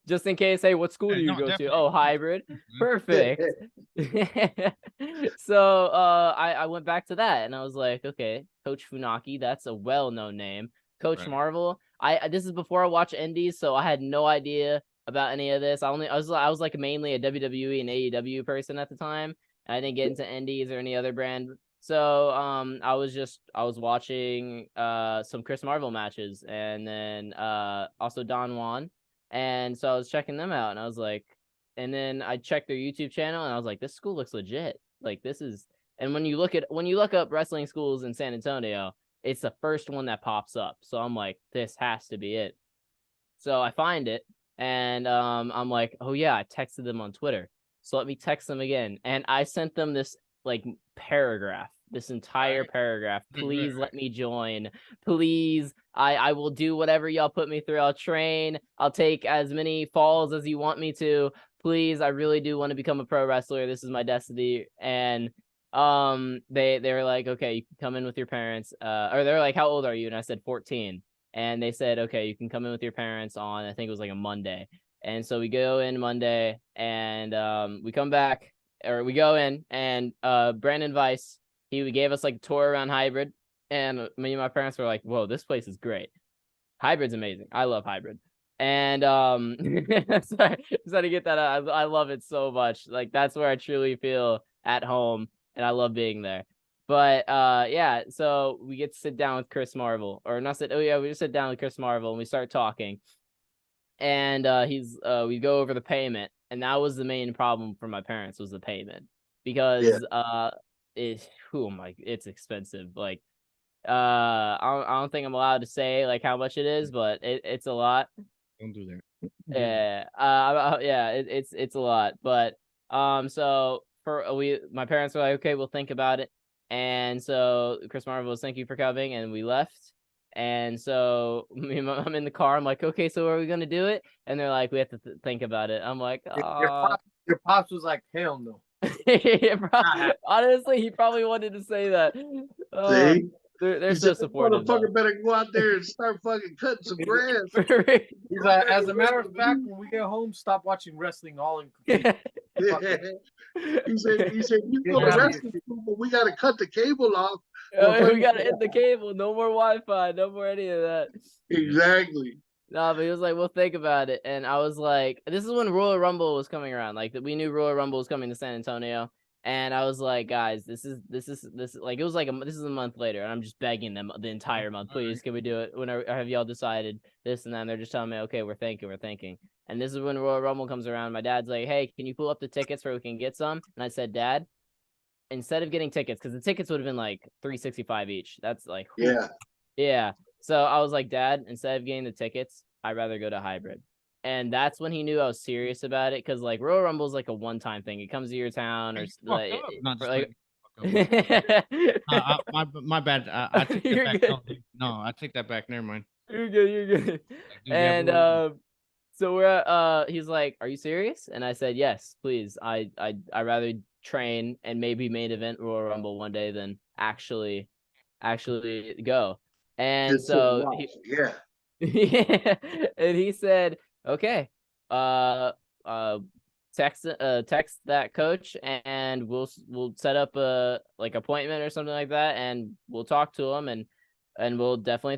just in case. Hey, what school Yeah, do you no, go to? definitely. Oh, Hybrid. Mhm. Perfect. So I went back to that, and I was like, okay, Coach Funaki, that's a well-known name. Coach Right. Marvel. This is before I watched Indies, so I had no idea about any of this. I was like mainly a WWE and AEW person at the time. I didn't get into Indies or any other brand. So I was watching some Chris Marvel matches, and then also Don Juan. And so I was checking them out, and I was like, and then I checked their YouTube channel, and I was like, this school looks legit. Like this is, and when you look up wrestling schools in San Antonio, it's the first one that pops up. So I'm like, this has to be it. So I find it, and I'm like, oh yeah, I texted them on Twitter. So let me text them again. And I sent them this like paragraph, this entire paragraph. Please let me join. Please, I will do whatever y'all put me through. I'll train. I'll take as many falls as you want me to. Please, I really do want to become a pro wrestler. This is my destiny. And they were like, okay, you can come in with your parents. Or they're like, how old are you? And I said 14. And they said, okay, you can come in with your parents on, I think it was like a Monday. And so we go in Monday, and we come back, or we go in, and Brandon Weiss, he gave us like a tour around Hybrid, and me and my parents were like, whoa, this place is great. Hybrid's amazing. I love Hybrid. And sorry to get that out. I love it so much. Like, that's where I truly feel at home, and I love being there. But yeah, so we get to sit down with Chris Marvel, or not sit. Oh yeah, we just sit down with Chris Marvel, and we start talking. And we go over the payment, and that was the main problem for my parents, was the payment, because it's expensive. Like, I don't think I'm allowed to say like how much it is, but it's a lot. Don't do that. Yeah, it's a lot. But so my parents were like, okay, we'll think about it. And so Chris Marvel was, thank you for coming, and we left. And so I'm in the car. I'm like, okay, so are we gonna do it? And they're like, we have to think about it. I'm like, Your pops was like, hell no. Honestly, he probably wanted to say that. See? They're so supportive. Motherfucker better go out there and start fucking cutting some grass. He's like, as a matter of fact, when we get home, stop watching wrestling all in. He said, you go to wrestling, but we gotta cut the cable off. We gotta hit the cable. No more Wi-Fi. No more any of that. Exactly. No, but he was like, we'll think about it. And I was like, this is when Royal Rumble was coming around. Like, we knew Royal Rumble was coming to San Antonio. And I was like, guys, this is like, it was like this is a month later, and I'm just begging them the entire month, please, can we do it? Whenever have y'all decided this and that? And they're just telling me, okay, we're thinking. And this is when Royal Rumble comes around. My dad's like, hey, can you pull up the tickets where we can get some? And I said, Dad, instead of getting tickets, because the tickets would have been like $365 each. That's like, yeah. So I was like, Dad, instead of getting the tickets, I'd rather go to Hybrid. And that's when he knew I was serious about it, because like Royal Rumble is like a one-time thing. It comes to your town, or like, my bad. I take that back. No, I take that back. Never mind. You're good. And so we're he's like, are you serious? And I said, yes, please. I'd rather train and maybe main event Royal Rumble one day than actually go. And so yeah, and he said, okay, text that coach, and we'll set up a like appointment or something like that, and we'll talk to him, and we'll definitely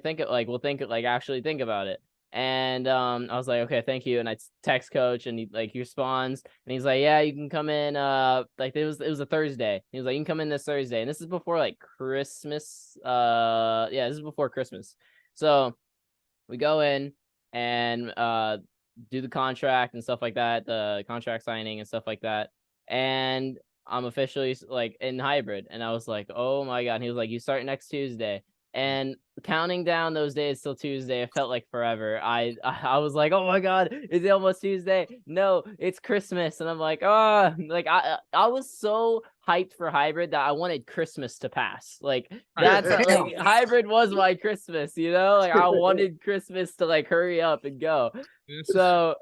actually think about it. And I was like, okay, thank you. And I text coach, and he responds, and he's like, yeah, you can come in. Like it was a Thursday. He was like, you can come in this Thursday, and this is before like Christmas. Yeah, this is before Christmas. So we go in and do the contract and stuff like that, the contract signing and stuff like that. And I'm officially like in Hybrid, and I was like, oh my God. And he was like, you start next Tuesday. And counting down those days till Tuesday, it felt like forever. I was like, oh my God, is it almost Tuesday? No, it's Christmas. And I'm like, oh, like I was so hyped for Hybrid that I wanted Christmas to pass. Like that's like Hybrid was my Christmas, you know? Like I wanted Christmas to like hurry up and go. So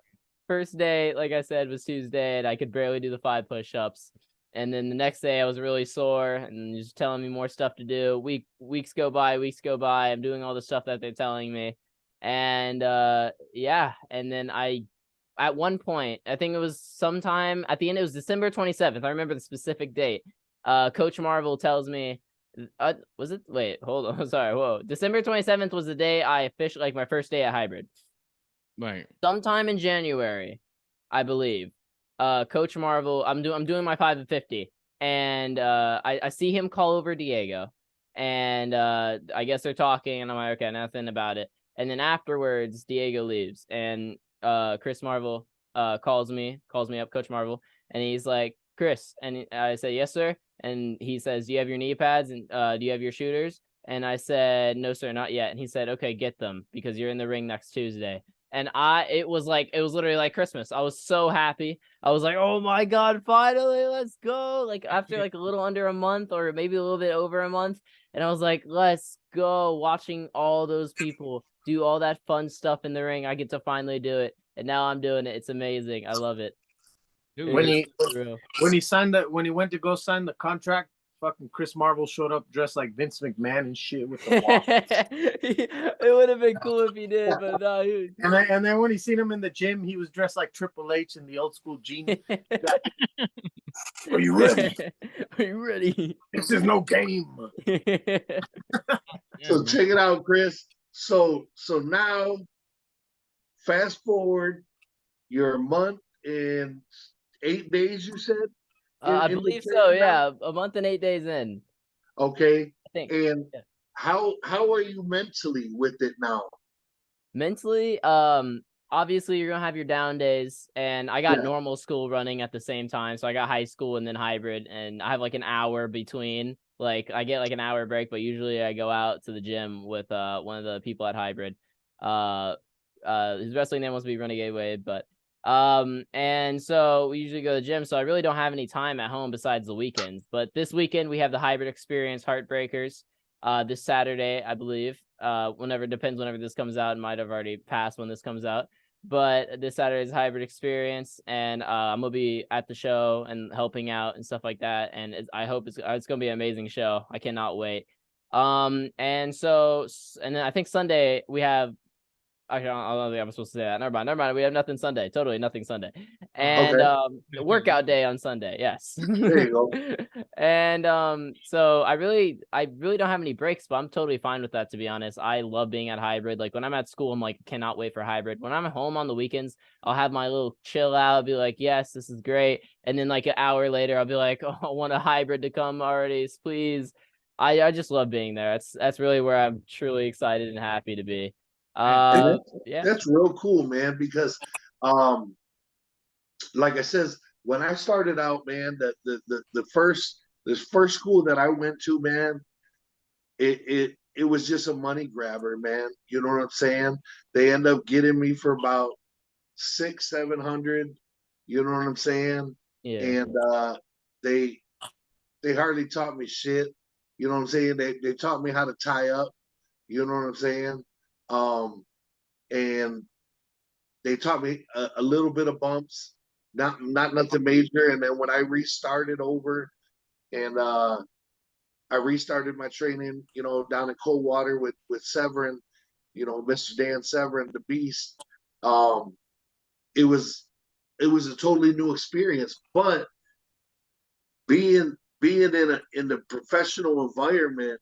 first day, like I said, was Tuesday, and I could barely do the 5 push-ups. And then the next day I was really sore, and just telling me more stuff to do. Weeks go by. I'm doing all the stuff that they're telling me. And yeah. And then at one point, I think it was sometime at the end, it was December 27th. I remember the specific date. Coach Marvel tells me, was it? Wait, hold on. Sorry. Whoa. December 27th was the day I officially, like my first day at Hybrid. Right. Sometime in January, I believe. Coach Marvel, I'm doing my 5 and 50, and I see him call over Diego, and I guess they're talking, and I'm like, okay, nothing about it. And then afterwards, Diego leaves, and Chris Marvel calls me up, Coach Marvel, and he's like, Chris, and I said, yes, sir. And he says, do you have your knee pads, and do you have your shooters? And I said, no, sir, not yet. And he said, okay, get them, because you're in the ring next Tuesday. And it was literally like Christmas. I was so happy. I was like, oh my God, finally, let's go. Like after like a little under a month, or maybe a little bit over a month. And I was like, let's go. Watching all those people do all that fun stuff in the ring. I get to finally do it. And now I'm doing it. It's amazing. I love it. Dude, When he went to go sign the contract fucking Chris Marvel showed up dressed like Vince McMahon and shit with the walk. It would have been cool if he did, but no. And then when he seen him in the gym, he was dressed like Triple H in the old school jeans. Are you ready? Are you ready? This is no game. So check it out, Chris. So now, fast forward, you're a month and 8 days. You said. I in the believe so. training Yeah, now? a month and 8 days in. Okay. I think. And Yeah. how are you mentally with it now? Mentally, obviously you're gonna have your down days, and I got Yeah. normal school running at the same time, so I got high school and then hybrid, and I have like an hour between. Like I get like an hour break, but usually I go out to the gym with one of the people at hybrid. His wrestling name wants to be Renegade Wade, but and so we usually go to the gym, so I really don't have any time at home besides the weekends. But this weekend we have the hybrid experience Heartbreakers this Saturday, I believe. Whenever this comes out, it might have already passed when this comes out. But this Saturday's hybrid experience, and I'm gonna be at the show and helping out and stuff like that. And I hope it's gonna be an amazing show. I cannot wait. And then I think Sunday we have. I don't think I'm supposed to say that. Never mind. We have nothing Sunday. Totally nothing Sunday. And the workout day on Sunday. Yes. There you go. And so I really don't have any breaks, but I'm totally fine with that, to be honest. I love being at hybrid. Like when I'm at school, I'm like, cannot wait for hybrid. When I'm at home on the weekends, I'll have my little chill out, I'll be like, yes, this is great. And then like an hour later, I'll be like, oh, I want a hybrid to come already, please. I just love being there. That's really where I'm truly excited and happy to be. Yeah. That's real cool, man, because like I says, when I started out, man, the first school that I went to, man, it was just a money grabber, man. You know what I'm saying? They end up getting me for about $600-700, you know what I'm saying? Yeah. And they hardly taught me shit. You know what I'm saying? They taught me how to tie up, you know what I'm saying? And they taught me a little bit of bumps, not nothing major. And then when I restarted over, and I restarted my training, you know, down in Coldwater with Severin, you know, Mr. Dan Severin, the Beast. It was a totally new experience, but being in the professional environment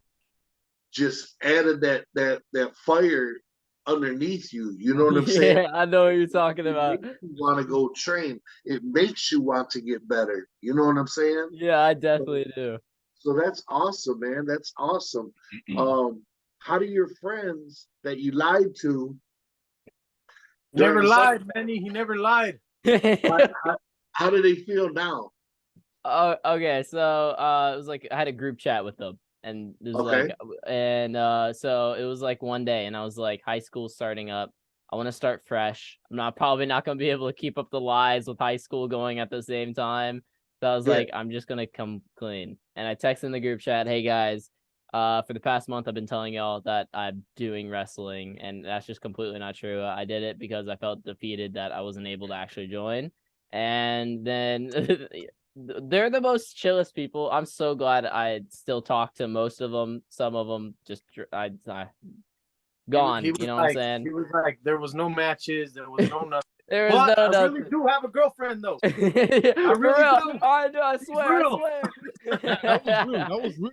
just added that fire underneath you. You know what I'm saying? Yeah, I know what you're talking about. It makes you want to go train. It makes you want to get better. You know what I'm saying? Yeah, I definitely do. So that's awesome, man. That's awesome. How do your friends that you lied to? Never lied, Manny. He never lied. How do they feel now? Oh, okay. So it was like I had a group chat with them, and it was Okay. like, and so it was like one day, and I was like, high school starting up. I want to start fresh. I'm probably not gonna be able to keep up the lies with high school going at the same time. So I was Yeah. like, I'm just gonna come clean. And I texted in the group chat, hey guys, for the past month I've been telling y'all that I'm doing wrestling, and that's just completely not true. I did it because I felt defeated that I wasn't able to actually join. And then they're the most chillest people. I'm so glad I still talk to most of them. Some of them just gone. He was You know like, what I'm saying? He was like, there was no matches, there was no nothing. There is But no I nothing. really do have a girlfriend though. For really real. do. I know. I swear. real. I swear. That was real.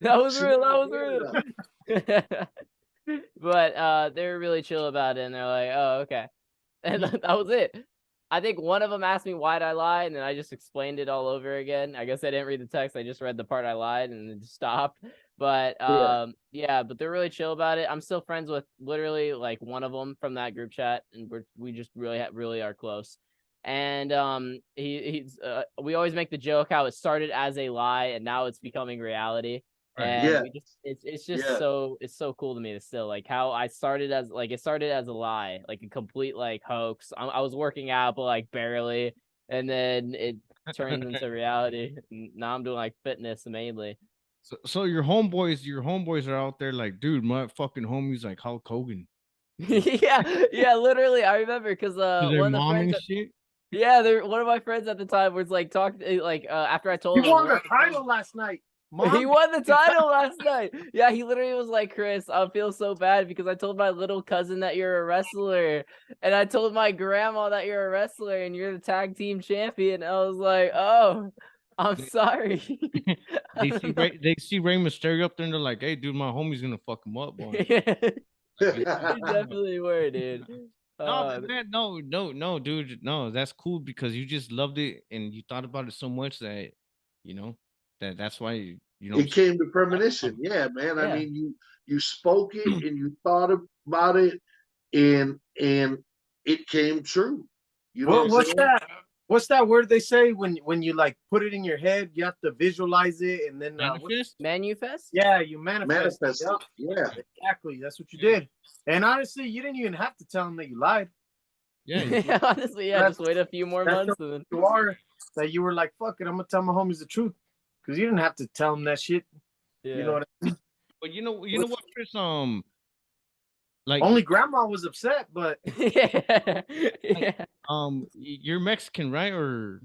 That was real. That was real. But they were really chill about it, and they're like, "Oh, okay," and that was it. I think one of them asked me why'd I lie, and then I just explained it all over again. I guess I didn't read the text. I just read the part I lied and then just stopped. But yeah, but they're really chill about it. I'm still friends with literally like one of them from that group chat, and we just really are close. And we always make the joke how it started as a lie and now it's becoming reality. Right. And Yeah. it's just Yeah. so cool to me to still like how I started as like it started as a lie, like a complete like hoax. I was working out but like barely, and then it turned into reality. And now I'm doing like fitness mainly. So your homeboys are out there like, dude, my fucking homie's like Hulk Hogan. yeah, literally. I remember because To their one of the mom friends and shit. yeah, one of my friends at the time was like talking like after I told He him won the title last night. He won the title last night. Yeah, he literally was like, Chris, I feel so bad because I told my little cousin that you're a wrestler. And I told my grandma that you're a wrestler and you're the tag team champion. I was like, oh, I'm sorry. They see Rey Mysterio up there and they're like, hey, dude, my homie's gonna fuck him up, boy. They definitely were, dude. No, man, no, dude, no, that's cool because you just loved it and you thought about it so much that, you know, that's why you know. It came to premonition. Yeah, man. Yeah. I mean, you spoke it and you thought about it, and it came true. You know what I'm saying? What's that word they say when you like put it in your head? You have to visualize it and then Manifest? yeah, you manifest. Manifest it. Yeah. Exactly. That's what you did. And honestly, you didn't even have to tell him that you lied. Yeah, Honestly, yeah. Just wait a few more months. And then... You are that you were like, fuck it, I'm gonna tell my homies the truth, because you didn't have to tell them that shit. Yeah. You know what I mean? but you know what, Chris, like Only grandma was upset, but yeah. you're Mexican, right? Or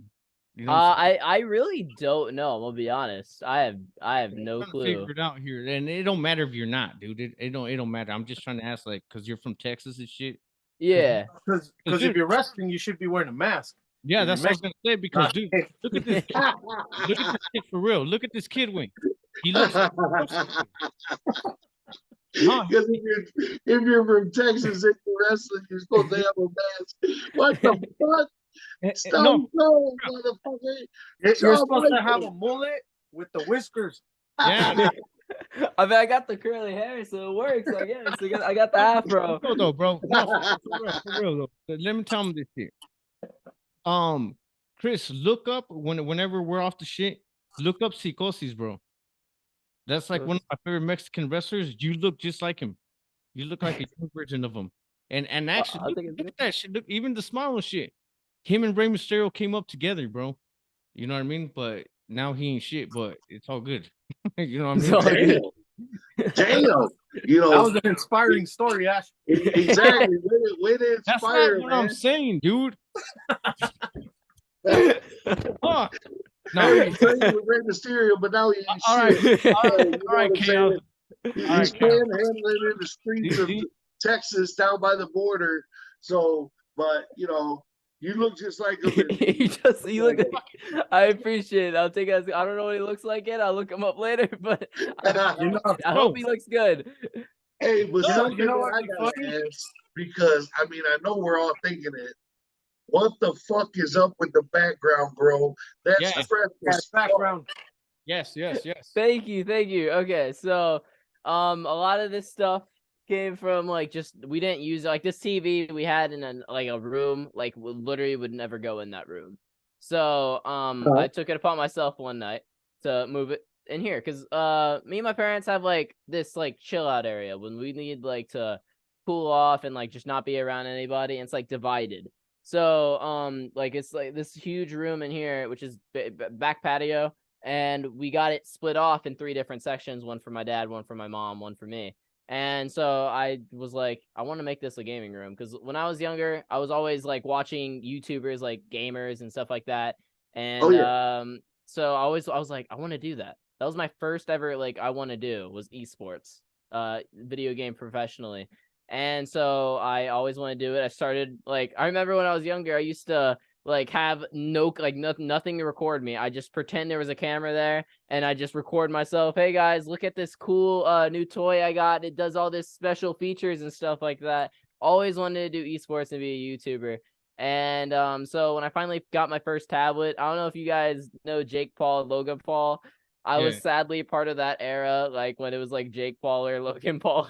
you know, I really don't know. I'm gonna be honest. I have no trying to clue. figure it out here, and it don't matter if you're not, dude. It don't matter. I'm just trying to ask, like, because you're from Texas and shit. Yeah. because if you're wrestling, you should be wearing a mask. Yeah, If that's you're what I was gonna say. Because, dude, look at this. Look at this kid for real. Look at this kid, Wing. He looks. Because if you're from Texas and you're wrestling, you're supposed to have a mask. What the fuck? Stone Cold, motherfucker. You're Shawn supposed to Michaels. have a mullet with the whiskers. Yeah. I mean, I got the curly hair, so it works. I guess I got the afro. No, though, bro. No, for real, though. Let me tell him this here. Chris, look up whenever we're off the shit. Look up Psicosis, bro. That's like one of my favorite Mexican wrestlers. You look just like him. You look like a young version of him. And actually, look at that shit. Look, even the smile and shit. Him and Rey Mysterio came up together, bro. You know what I mean? But now he ain't shit, but it's all good. You know what I mean? Damn. You know, That was an inspiring story, Ash. exactly. Way to That's inspire, not what man. I'm saying, dude. Fuck. Now No. he's playing with Rey Mysterio, but now he ain't All right. shit. All right, You know all right, what I'm Chaos. saying? He's All right, Chaos. panhandling in the streets of Texas down by the border. So, but you know, you look just like him. you look. I appreciate it. I'll take it as I don't know what he looks like yet. I'll look him up later, but I hope he looks good. Hey, but something you know that what? I gotta ask, because I mean I know we're all thinking it. What the fuck is up with the background, bro? That's Yeah. fresh That as fuck. background. Yes. Thank you. Okay, so a lot of this stuff came from like just we didn't use like this TV we had in a room, like we literally would never go in that room. So I took it upon myself one night to move it in here because me and my parents have like this like chill out area when we need like to cool off and like just not be around anybody, and it's like divided. So like it's like this huge room in here which is back patio, and we got it split off in 3 different sections, one for my dad, one for my mom, one for me. And so I was like, I want to make this a gaming room because when I was younger, I was always like watching YouTubers like gamers and stuff like that. And so I was like, I want to do that. That was my first ever like I want to do was esports, video game professionally. And so I always want to do it. I started like I remember when I was younger, I used to like have nothing to record me. I just pretend there was a camera there and I just record myself. Hey guys, look at this cool new toy I got. It does all this special features and stuff like that. Always wanted to do esports and be a YouTuber. And so when I finally got my first tablet, I don't know if you guys know Jake Paul, Logan Paul. I was sadly part of that era, like when it was like Jake Paul or Logan Paul.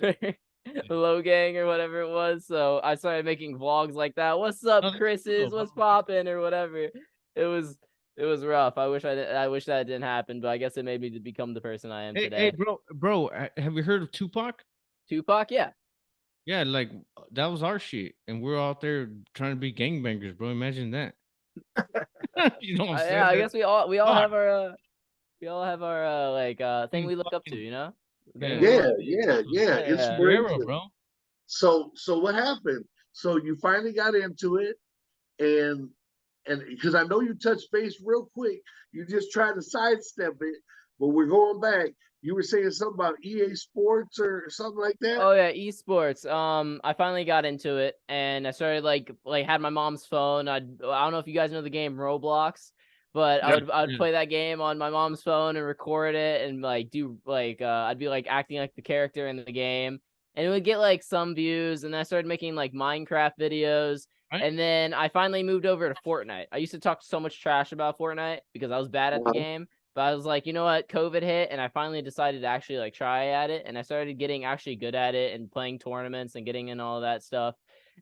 Logang or whatever it was. So I started making vlogs like that. What's up, Chris's? What's poppin' or whatever. It was rough. I wish that didn't happen, but I guess it made me to become the person I am today. Hey, bro, have you heard of Tupac? Tupac, yeah. Yeah, like that was our shit, and we're out there trying to be gangbangers, bro. Imagine that. You know what I'm saying? Yeah, I guess we all have our thing we look up to, you know? Yeah. It's Guerrero, bro. So what happened? So you finally got into it, and because I know you touched base real quick, you just tried to sidestep it. but we're going back. You were saying something about EA Sports or something like that? Oh yeah, esports. I finally got into it, and I started like had my mom's phone. I don't know if you guys know the game Roblox, but I would Yeah. play that game on my mom's phone and record it, and like do like I'd be like acting like the character in the game, and it would get like some views. And then I started making like Minecraft videos, Right. and then I finally moved over to Fortnite. I used to talk so much trash about Fortnite because I was bad at the game. But I was like, you know what? COVID hit, and I finally decided to actually like try at it, and I started getting actually good at it and playing tournaments and getting in all of that stuff.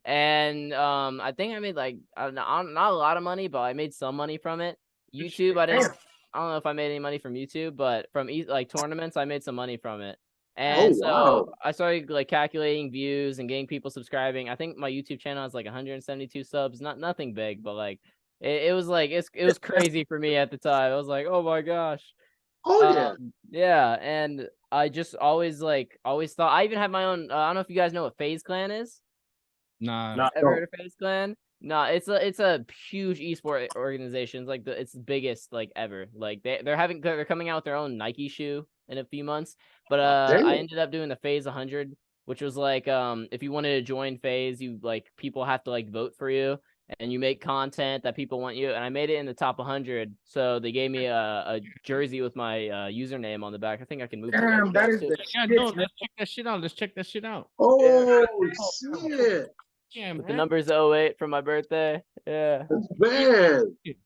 And I think I made like not a lot of money, but I made some money from it. YouTube, I don't know if I made any money from YouTube, but from like tournaments, I made some money from it. And so wow. I started like calculating views and getting people subscribing. I think my YouTube channel has like 172 subs, nothing big, but like. It was like it was crazy for me at the time. I was like, oh my gosh. Oh yeah. Yeah, and I just always thought I even have my own. I don't know if you guys know what FaZe Clan is. Nah. Ever heard of FaZe Clan? No, it's a huge esport organization. It's like it's the biggest like ever. Like they're coming out with their own Nike shoe in a few months. But Damn. I ended up doing the FaZe 100, which was like if you wanted to join FaZe, you like people have to like vote for you. And you make content that people want you, and I made it in the top 100. So they gave me a jersey with my username on the back. I think I can move. Damn, that is the Yeah, shit, no, man. let's check that shit out. Let's check that shit out. Oh shit. Yeah, With man. the number's 08 from my birthday. Yeah. That's bad.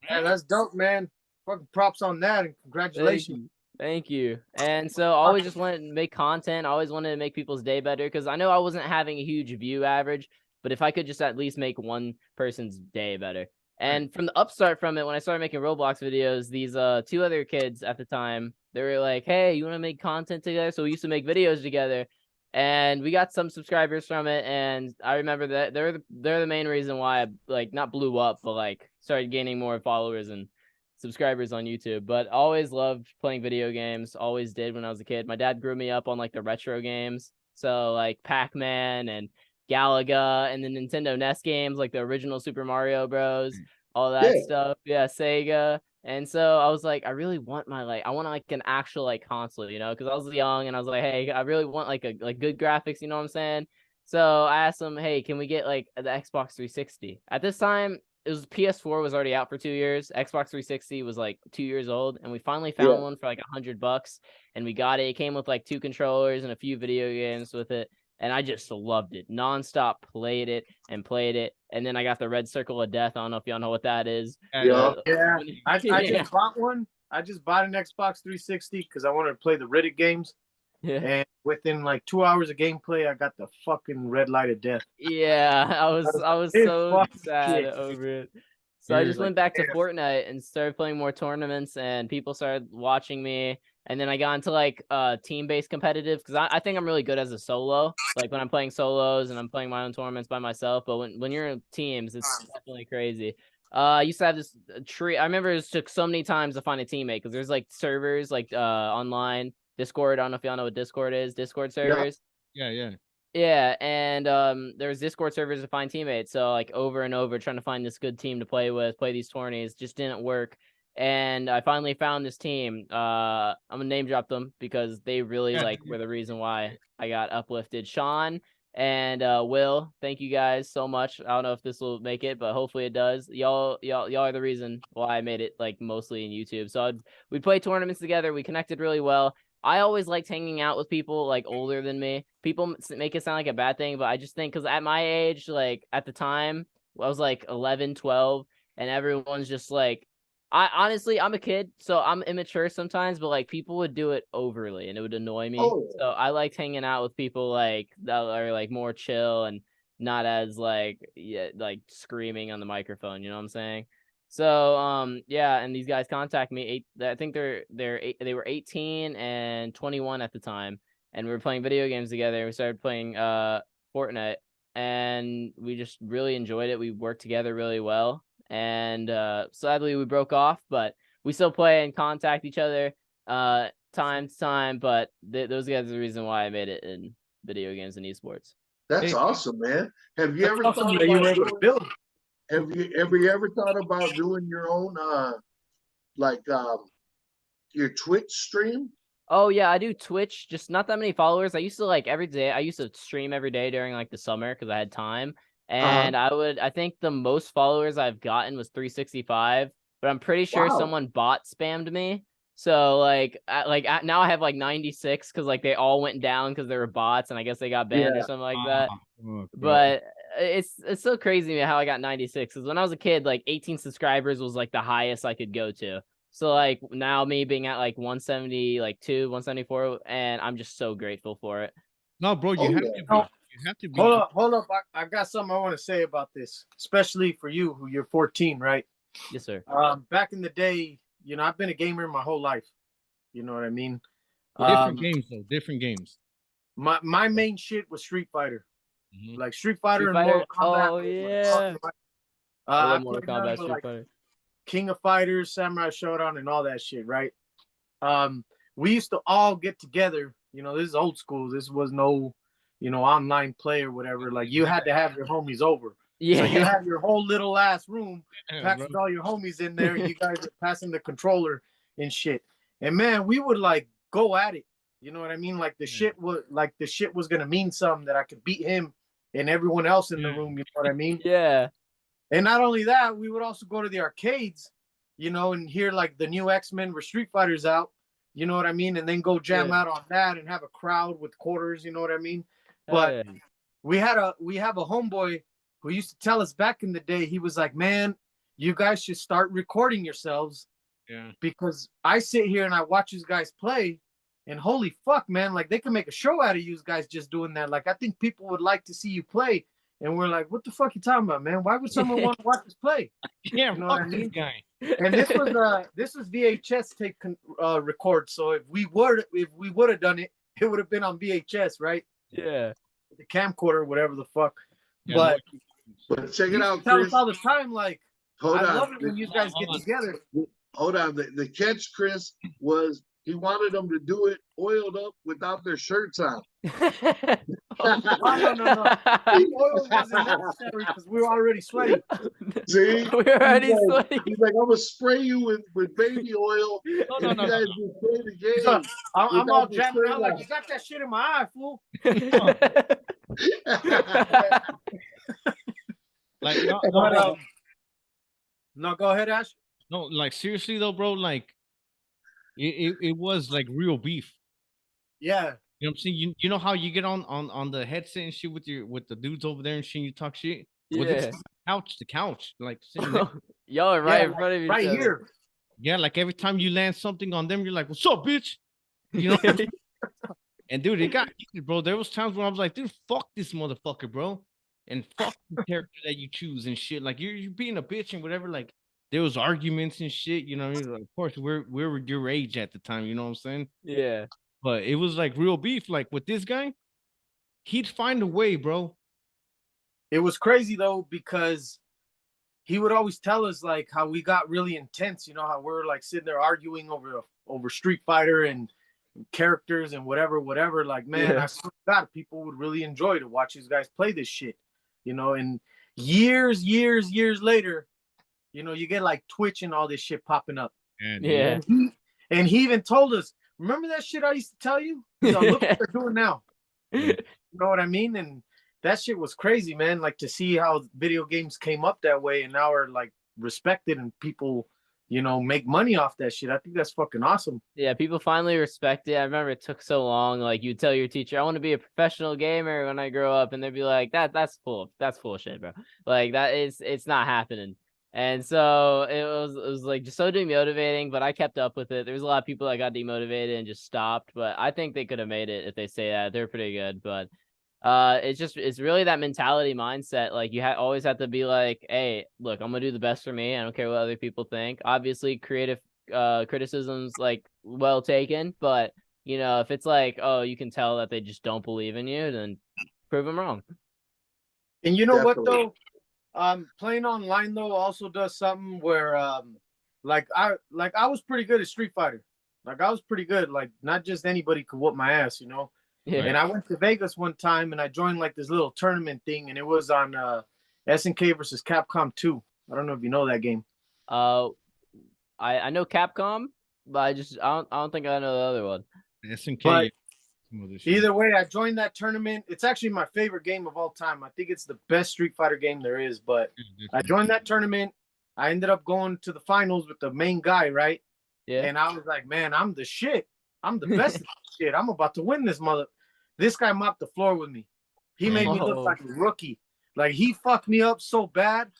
Man, that's dope, man. Fucking props on that, and congratulations. Thank you. And so I always just wanted to make content. I always wanted to make people's day better because I know I wasn't having a huge view average, but if I could just at least make one person's day better. And from the upstart from it, when I started making Roblox videos, these two other kids at the time, they were like, hey, you want to make content together? So we used to make videos together, and we got some subscribers from it. And I remember that they're the main reason why I like not blew up, but like started gaining more followers and subscribers on YouTube. But always loved playing video games, always did when I was a kid. My dad grew me up on like the retro games, so like Pac-Man and Galaga, and the Nintendo NES games like the original Super Mario Bros, all that stuff. Yeah, Sega. And so I was like, I really want I want like an actual like console, you know, because I was young and I was like, hey, I really want like good graphics, you know what I'm saying? So I asked them, hey, can we get like the Xbox 360? At this time, it was PS4 was already out for 2 years. Xbox 360 was like 2 years old, and we finally found one for like $100, and we got it. It came with like 2 controllers and a few video games with it. And I just loved it. Nonstop played it. And then I got the Red Circle of Death. I don't know if y'all know what that is. Yeah. Yeah, I just bought one. I just bought an Xbox 360 because I wanted to play the Riddick games. Yeah. And within like 2 hours of gameplay, I got the fucking red light of death. Yeah, I was It's so fucking sad shit. over it. So I just went back to Fortnite and started playing more tournaments, and people started watching me. And then I got into like team-based competitive because I think I'm really good as a solo. Like when I'm playing solos and I'm playing my own tournaments by myself. But when you're in teams, it's definitely crazy. I used to have this tree. I remember it took so many times to find a teammate because there's like servers like online, Discord. I don't know if y'all know what Discord is. Discord servers. Yeah. Yeah, and there's Discord servers to find teammates. So like over and over trying to find this good team to play with, play these tourneys, just didn't work. And I finally found this team. I'm gonna name drop them because they really were the reason why I got uplifted. Sean and Will, thank you guys so much. I don't know if this will make it, but hopefully it does. Y'all are the reason why I made it like mostly in YouTube. So we'd play tournaments together. We connected really well. I always liked hanging out with people like older than me. People make it sound like a bad thing, but I just think because at my age, like at the time, I was like 11, 12, and everyone's just like, I'm a kid, so I'm immature sometimes, but like people would do it overly and it would annoy me. So I liked hanging out with people like that are like more chill and not as like screaming on the microphone, you know what I'm saying? So and these guys contact me. I think they were 18 and 21 at the time, and we were playing video games together. We started playing Fortnite, and we just really enjoyed it. We worked together really well. And sadly we broke off, but we still play and contact each other time to time. But those guys are the reason why I made it in video games and esports. That's awesome, man. Have you ever thought about you were able to build? Have you ever thought about doing your own your Twitch stream? Oh yeah, I do Twitch, just not that many followers. I used to like every day. I used to stream every day during like the summer because I had time. And I think the most followers I've gotten was 365, but I'm pretty sure Wow. someone bot spammed me. So now I have like 96 because like they all went down because they were bots, and I guess they got banned or something like that. Oh, But it's so crazy to me how I got 96. Because when I was a kid, like 18 subscribers was like the highest I could go to. So like now me being at like 170, like 174, and I'm just so grateful for it. no, bro, you Oh, have yeah. to be. No. You have to be. Hold up. I got something I want to say about this, especially for you, who you're 14, right? Yes, sir. Back in the day, you know, I've been a gamer my whole life. You know what I mean? Different games though. Different games. My main shit was Street Fighter, Mhm. like Street Fighter Street and Mortal Fighter? Kombat. Oh, was, like, yeah. fucking my- I I love Mortal played around Kombat, with, Street like, Fighter. King of Fighters, Samurai Showdown, and all that shit, right? We used to all get together. You know, this is old school. This was no, you know, online play or whatever. Like you had to have your homies over. Yeah. So you have your whole little ass room Yeah, packed bro. with all your homies in there. You guys are passing the controller and shit. And man, we would like go at it. You know what I mean? Like the shit was gonna mean something that I could beat him and everyone else in the Yeah. room. You know what I mean? Yeah. And not only that, we would also go to the arcades, you know, and hear like the new X-Men or Street Fighters out, you know what I mean? And then go jam Yeah. out on that and have a crowd with quarters, you know what I mean? Hell But yeah. we have a homeboy who used to tell us back in the day, he was like, man, you guys should start recording yourselves Yeah. because I sit here and I watch you guys play and holy fuck, man, like they can make a show out of you guys just doing that. Like I think people would like to see you play. And we're like, what the fuck you talking about, man? Why would someone want to watch us play? Yeah, You know what I fuck this mean? guy. And this was VHS take record. So if we would have done it, it would have been on VHS, right? Yeah. The camcorder, whatever the fuck. Yeah, But But check he it out, tell Chris. us all the time, like Hold I on. love it when you guys get Hold on. together. Hold on. The catch, Chris, was he wanted them to do it oiled up without their shirts on. No. The oil wasn't necessary because we were already sweaty. See? We're already He's like- sweating. He's like, I'm gonna spray you with baby oil. No, and no, you no. guys will play the game. So, I'm all Without the jamming shirt out like on. you got that shit in my eye, fool. Like, no, But, no, go ahead, Ash. no, like seriously though, bro. Like, it was like real beef. Yeah. You know what I'm saying? You know how you get on the headset and shit with the dudes over there and shit, you talk shit. Well, this Yeah. is the couch, like sitting there. Y'all are right Yeah, in front of each Right other. here. Yeah, like every time you land something on them, you're like, "What's up, bitch?" You know. And dude, it got heated, bro. There was times when I was like, "Dude, fuck this motherfucker, bro," and fuck the character that you choose and shit. Like you're being a bitch and whatever. Like there was arguments and shit. You know, what I mean? Like, of course we were your age at the time. You know what I'm saying? Yeah. But it was like real beef. Like with this guy, he'd find a way, bro. It was crazy though because he would always tell us like how we got really intense. You know how we're like sitting there arguing over Street Fighter and characters and whatever. Like, man, Yeah. I swear to God, people would really enjoy to watch these guys play this shit. You know, and years later, you know, you get like Twitch and all this shit popping up. Yeah. And he even told us, remember that shit I used to tell you? So look what they're doing now. You know what I mean? And that shit was crazy, man. Like to see how video games came up that way and now are like respected and people, you know, make money off that shit. I think that's fucking awesome. Yeah, people finally respect it. I remember it took so long. Like you tell your teacher, I want to be a professional gamer when I grow up, and they'd be like, that's bullshit, bro. Like it's not happening. And so it was like just so demotivating, but I kept up with it. There was a lot of people that got demotivated and just stopped, but I think they could have made it if they say that. They're pretty good, but it's really that mentality mindset. Like you always have to be like, hey, look, I'm gonna do the best for me. I don't care what other people think. Obviously creative criticisms like well taken, but you know, if it's like, oh, you can tell that they just don't believe in you, then prove them wrong. And you know what Definitely. though? Playing online though also does something where like I was pretty good at Street Fighter. Like I was pretty good. Like not just anybody could whoop my ass, you know. Yeah. And I went to Vegas one time and I joined like this little tournament thing, and it was on SNK versus Capcom 2. I don't know if you know that game. I know Capcom. but I don't think I know the other one. SNK. But some other shit. either way, I joined that tournament. It's actually my favorite game of all time. I think it's the best Street Fighter game there is. But I joined that tournament. I ended up going to the finals with the main guy, right? Yeah. And I was like, man, I'm the shit. I'm the best of the shit. I'm about to win this mother. This guy mopped the floor with me. He made me look Oh. like a rookie. Like he fucked me up so bad.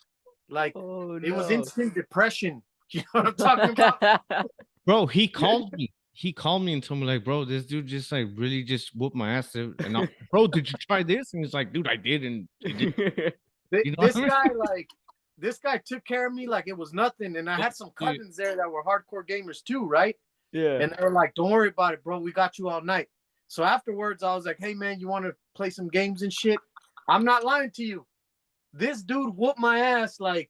Like Oh, it was no. instant depression. You know what I'm talking about? Bro, he called me. He called me and told me like, bro, this dude just like really just whooped my ass. And I, bro, did you try this? And he's like, dude, I did, and he did. You know This what I mean? guy, like, this guy took care of me like it was nothing. And I had some Dude. cousins there that were hardcore gamers too, right? Yeah. And they were like, don't worry about it, bro. We got you all night. So afterwards, I was like, hey, man, you want to play some games and shit? I'm not lying to you. This dude whooped my ass like,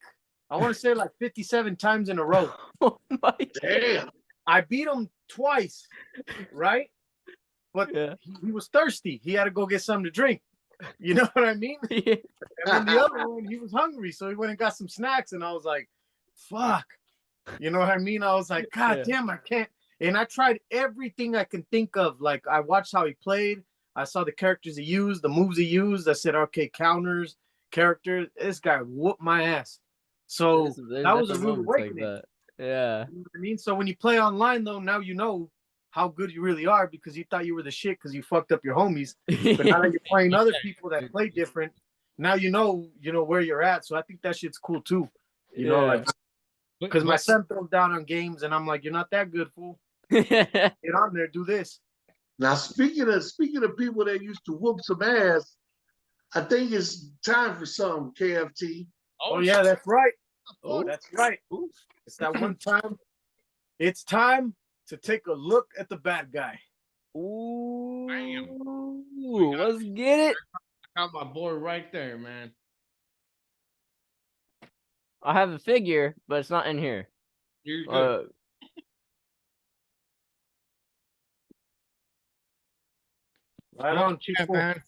I want to say like 57 times in a row. Oh my Damn. I beat him twice, right? But Yeah. he was thirsty. He had to go get something to drink. You know what I mean? Yeah. And then the other one, he was hungry. So he went and got some snacks. And I was like, fuck. You know what I mean? I was like, God Yeah. damn, I can't. And I tried everything I can think of. Like, I watched how he played. I saw the characters he used, the moves he used. I said, okay, counters, characters. This guy whooped my ass. So There's that was a definitely rude moments like awakening. that. Yeah. You know what I mean? So when you play online, though, now you know how good you really are because you thought you were the shit because you fucked up your homies. But now that you're playing other people that play different, now you know where you're at. So I think that shit's cool too. You know, like because my son throws down on games, and I'm like, you're not that good, fool. Get on there, do this. Now speaking of people that used to whoop some ass, I think it's time for some KFT. Oh yeah, that's right. Oh. That's right. It's that one time. It's time to take a look at the bad guy. Ooh. Bam. Let's get it. I got my boy right there, man. I have a figure, but it's not in here. You're good. Right on, Yeah, Chico. man.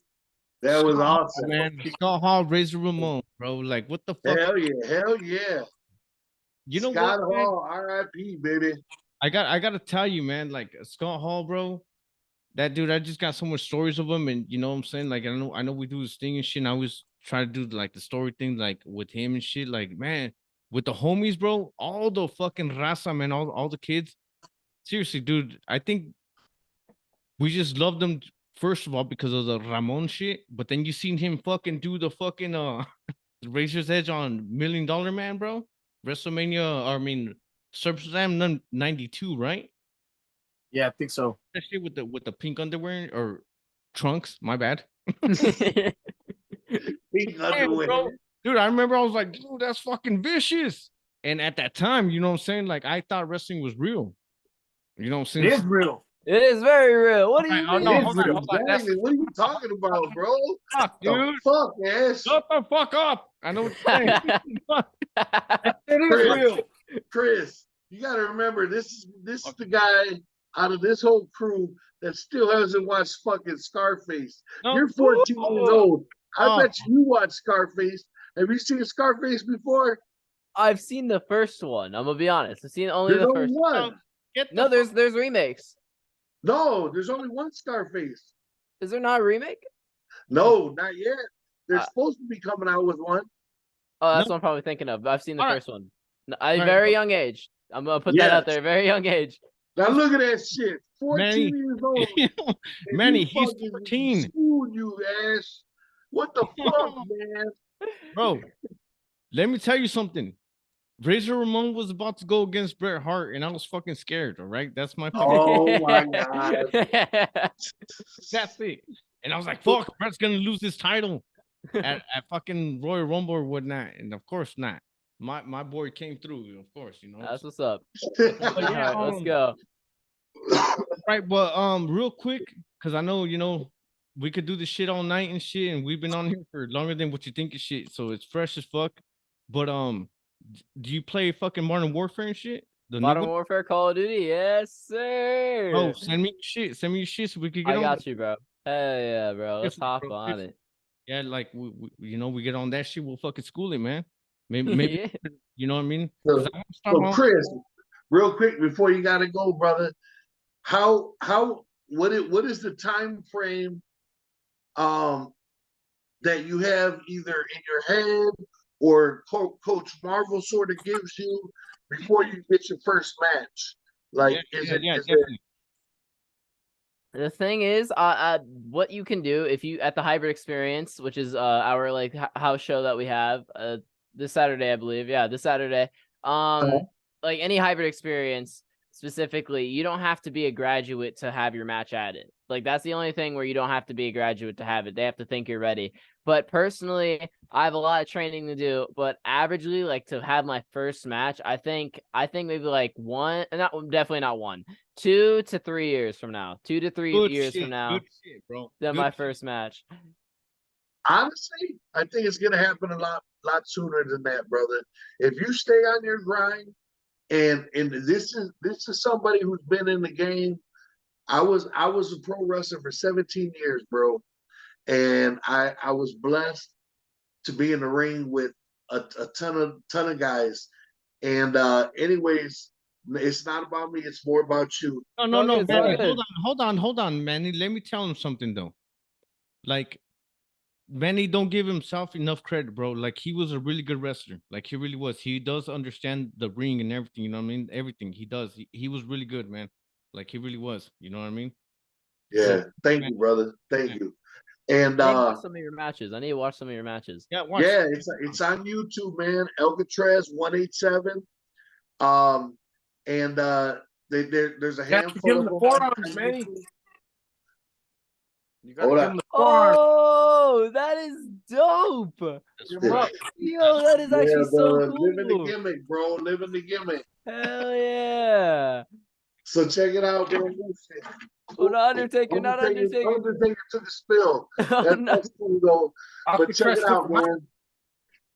That was Scott Hall, awesome. man. Scott Hall, Razor Ramon, bro. Like, what the fuck? Hell yeah. You know Scott what, man? Hall, R.I.P. baby. I gotta tell you, man, like Scott Hall, bro, that dude, I just got so much stories of him, and you know what I'm saying? Like, I know we do this thing and shit, and I always try to do like the story thing, like with him and shit. Like, man, with the homies, bro, all the fucking raza, man, all the kids. Seriously, dude, I think we just loved them first of all because of the Ramon shit, but then you seen him fucking do the fucking Razor's Edge on $1 Million Man, bro. WrestleMania, I mean SummerSlam 92, right? Yeah, I think so. That shit with the pink underwear or trunks, my bad. Pink Damn, underwear. bro. Dude, I remember I was like, dude, that's fucking vicious. And at that time, you know what I'm saying? Like, I thought wrestling was real. You know what I'm It saying? is real. It is very real. What do you Alright, mean? oh, It no, is hold on, real. hold on. That's Exactly. What are you talking about, bro? fuck, The dude. fuck, Ash? Shut the fuck up. I know what you're saying. Fuck. It is Chris. real. Chris, you got to remember this is the guy out of this whole crew that still hasn't watched fucking Scarface. No. You're 14 years old. I Oh. bet you watched Scarface. Have you seen Scarface before? I've seen the first one. I'm gonna be honest. I've seen only There's the only first. one. Get the No, there's remakes. No, there's only one Scarface. Is there not a remake? No, not yet. They're Uh, supposed to be coming out with one. Oh, that's No. what I'm probably thinking of. I've seen the Alright. first one. I Alright, very but- young age. I'm gonna put that out Yes. there. Very young age. Now look at that shit. 14 Manny. years old. and Manny, you he's fucking 14. Schooled you, Ash. What the fuck, man? Bro, let me tell you something. Razor Ramon was about to go against Bret Hart, and I was fucking scared. All right, that's my fucking Oh my god. that's it. And I was like, "Fuck, Bret's gonna lose his title at fucking Royal Rumble or whatnot." And of course not. My boy came through, of course, you know. That's what's up. But All yeah, right, let's go. right, but real quick, because I know we could do this shit all night and shit, and we've been on here for longer than what you think is shit, so it's fresh as fuck. But do you play fucking Modern Warfare and shit? The new Modern one? Warfare, Call of Duty, yes sir. Bro, send me your shit so we could get I on. got you, bro. Hell yeah, bro. Let's Definitely, hop bro, on definitely. it. Yeah, like we get on that shit. We'll fucking school it, man. Maybe Yeah. you know what I mean? So, 'Cause I wanna start so my own- Chris, real quick before you gotta go, brother. What is the time frame that you have either in your head or Coach Marvel sort of gives you before you get your first match? Like, is it definitely. The thing is, what you can do if you at the hybrid experience, which is our like house show that we have this Saturday, I believe. Yeah, this Saturday. Like any hybrid experience specifically, you don't have to be a graduate to have your match at it. Like that's the only thing where you don't have to be a graduate to have it. They have to think you're ready. But personally, I have a lot of training to do. But averagely, like to have my first match, I think maybe like definitely not 1, 2 to 3 years from now. 2 to 3 Good years shit, from now, good shit, bro. then Good my shit. first match. Honestly, I think it's gonna happen a lot sooner than that, brother. If you stay on your grind, and this is somebody who's been in the game. I was a pro wrestler for 17 years, bro, and I was blessed to be in the ring with a ton of guys. And anyways, it's not about me. It's more about you. No, It's all Manny. good. Hold on, Manny. Let me tell him something though. Like, Manny don't give himself enough credit, bro. Like he was a really good wrestler. Like he really was. He does understand the ring and everything. You know what I mean? Everything he does. He was really good, man. Like he really was. You know what I mean? Yeah, So, thank man, you, brother. Thank you. And I need to watch some of your matches. I need to watch some of your matches. yeah, watch. yeah, it's on YouTube, man. Alcatraz 187. And there's a Got to handful give him of the them forearms, on Manny. YouTube. You got to Hold give up. him the forearms. Oh, that is dope. That's Give him right. up. Yo, that is actually Yeah, so brother. Living the cool. gimmick, bro. Living the gimmick. Hell yeah. So check it out, man. Oh, not Undertaker, not Undertaker. Undertaker took a spill. Oh, no. That's cool though. But check Alcatraz it took out, him out. man.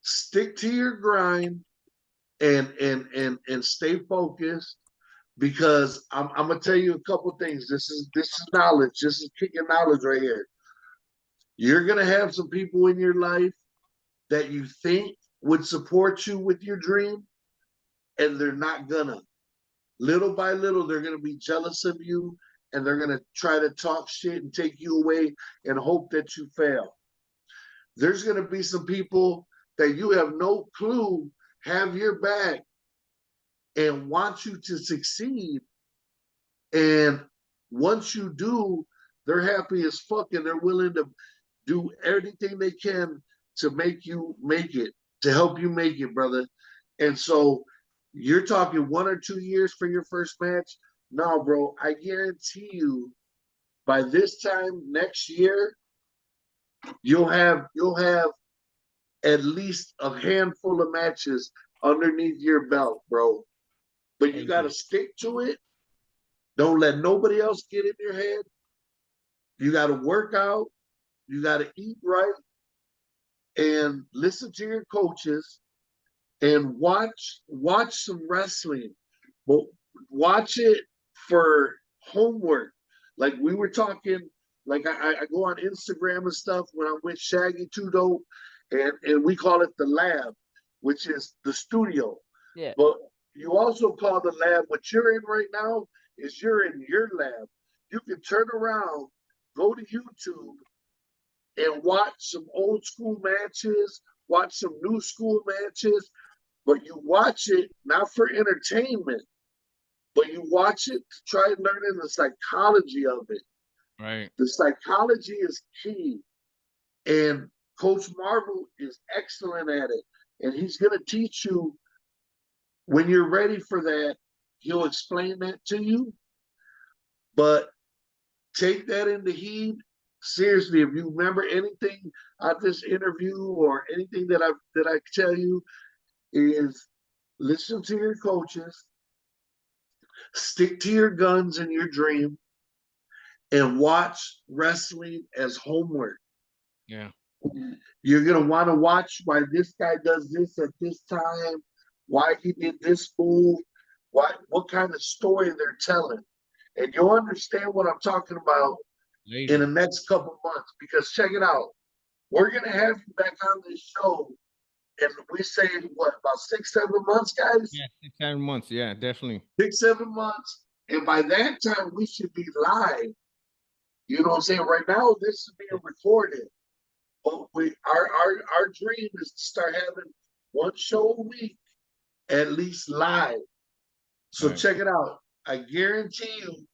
Stick to your grind and stay focused because I'm gonna tell you a couple things. This is knowledge. This is kicking knowledge right here. You're gonna have some people in your life that you think would support you with your dream, and they're not gonna. Little by little, they're gonna be jealous of you, and they're gonna try to talk shit and take you away and hope that you fail. There's gonna be some people that you have no clue have your back and want you to succeed. And once you do, they're happy as fuck and they're willing to do everything they can to make you make it, to help you make it, brother. And so you're talking 1 or 2 years for your first match. No, bro, I guarantee you by this time next year, you'll have at least a handful of matches underneath your belt, bro. But you got to stick to it. Don't let nobody else get in your head. You got to work out. You got to eat right and listen to your coaches and watch some wrestling. But watch it for homework. Like we were talking, like I go on Instagram and stuff when I'm with Shaggy Too Dope, and we call it the lab, which is the studio. Yeah. But you also call the lab what you're in right now is you're in your lab. You can turn around, go to YouTube, and watch some old school matches, watch some new school matches, but you watch it not for entertainment, but you watch it to try learning the psychology of it. Right. The psychology is key. And Coach Marvel is excellent at it. And he's going to teach you when you're ready for that, he'll explain that to you. But take that into heed. Seriously, if you remember anything out this interview or anything that I tell you, is listen to your coaches, stick to your guns and your dream, and watch wrestling as homework. Yeah. You're gonna want to watch why this guy does this at this time, why he did this move, what kind of story they're telling. And you'll understand what I'm talking about in the next couple months. Because check it out, we're gonna have you back on this show and we say what about 6, 7 months, guys? Yeah, 6, 7 months. Yeah, definitely. 6, 7 months, and by that time we should be live. You know what I'm saying? Right now, this is being recorded. But our dream is to start having one show a week, at least live. So Right. check it out. I guarantee you,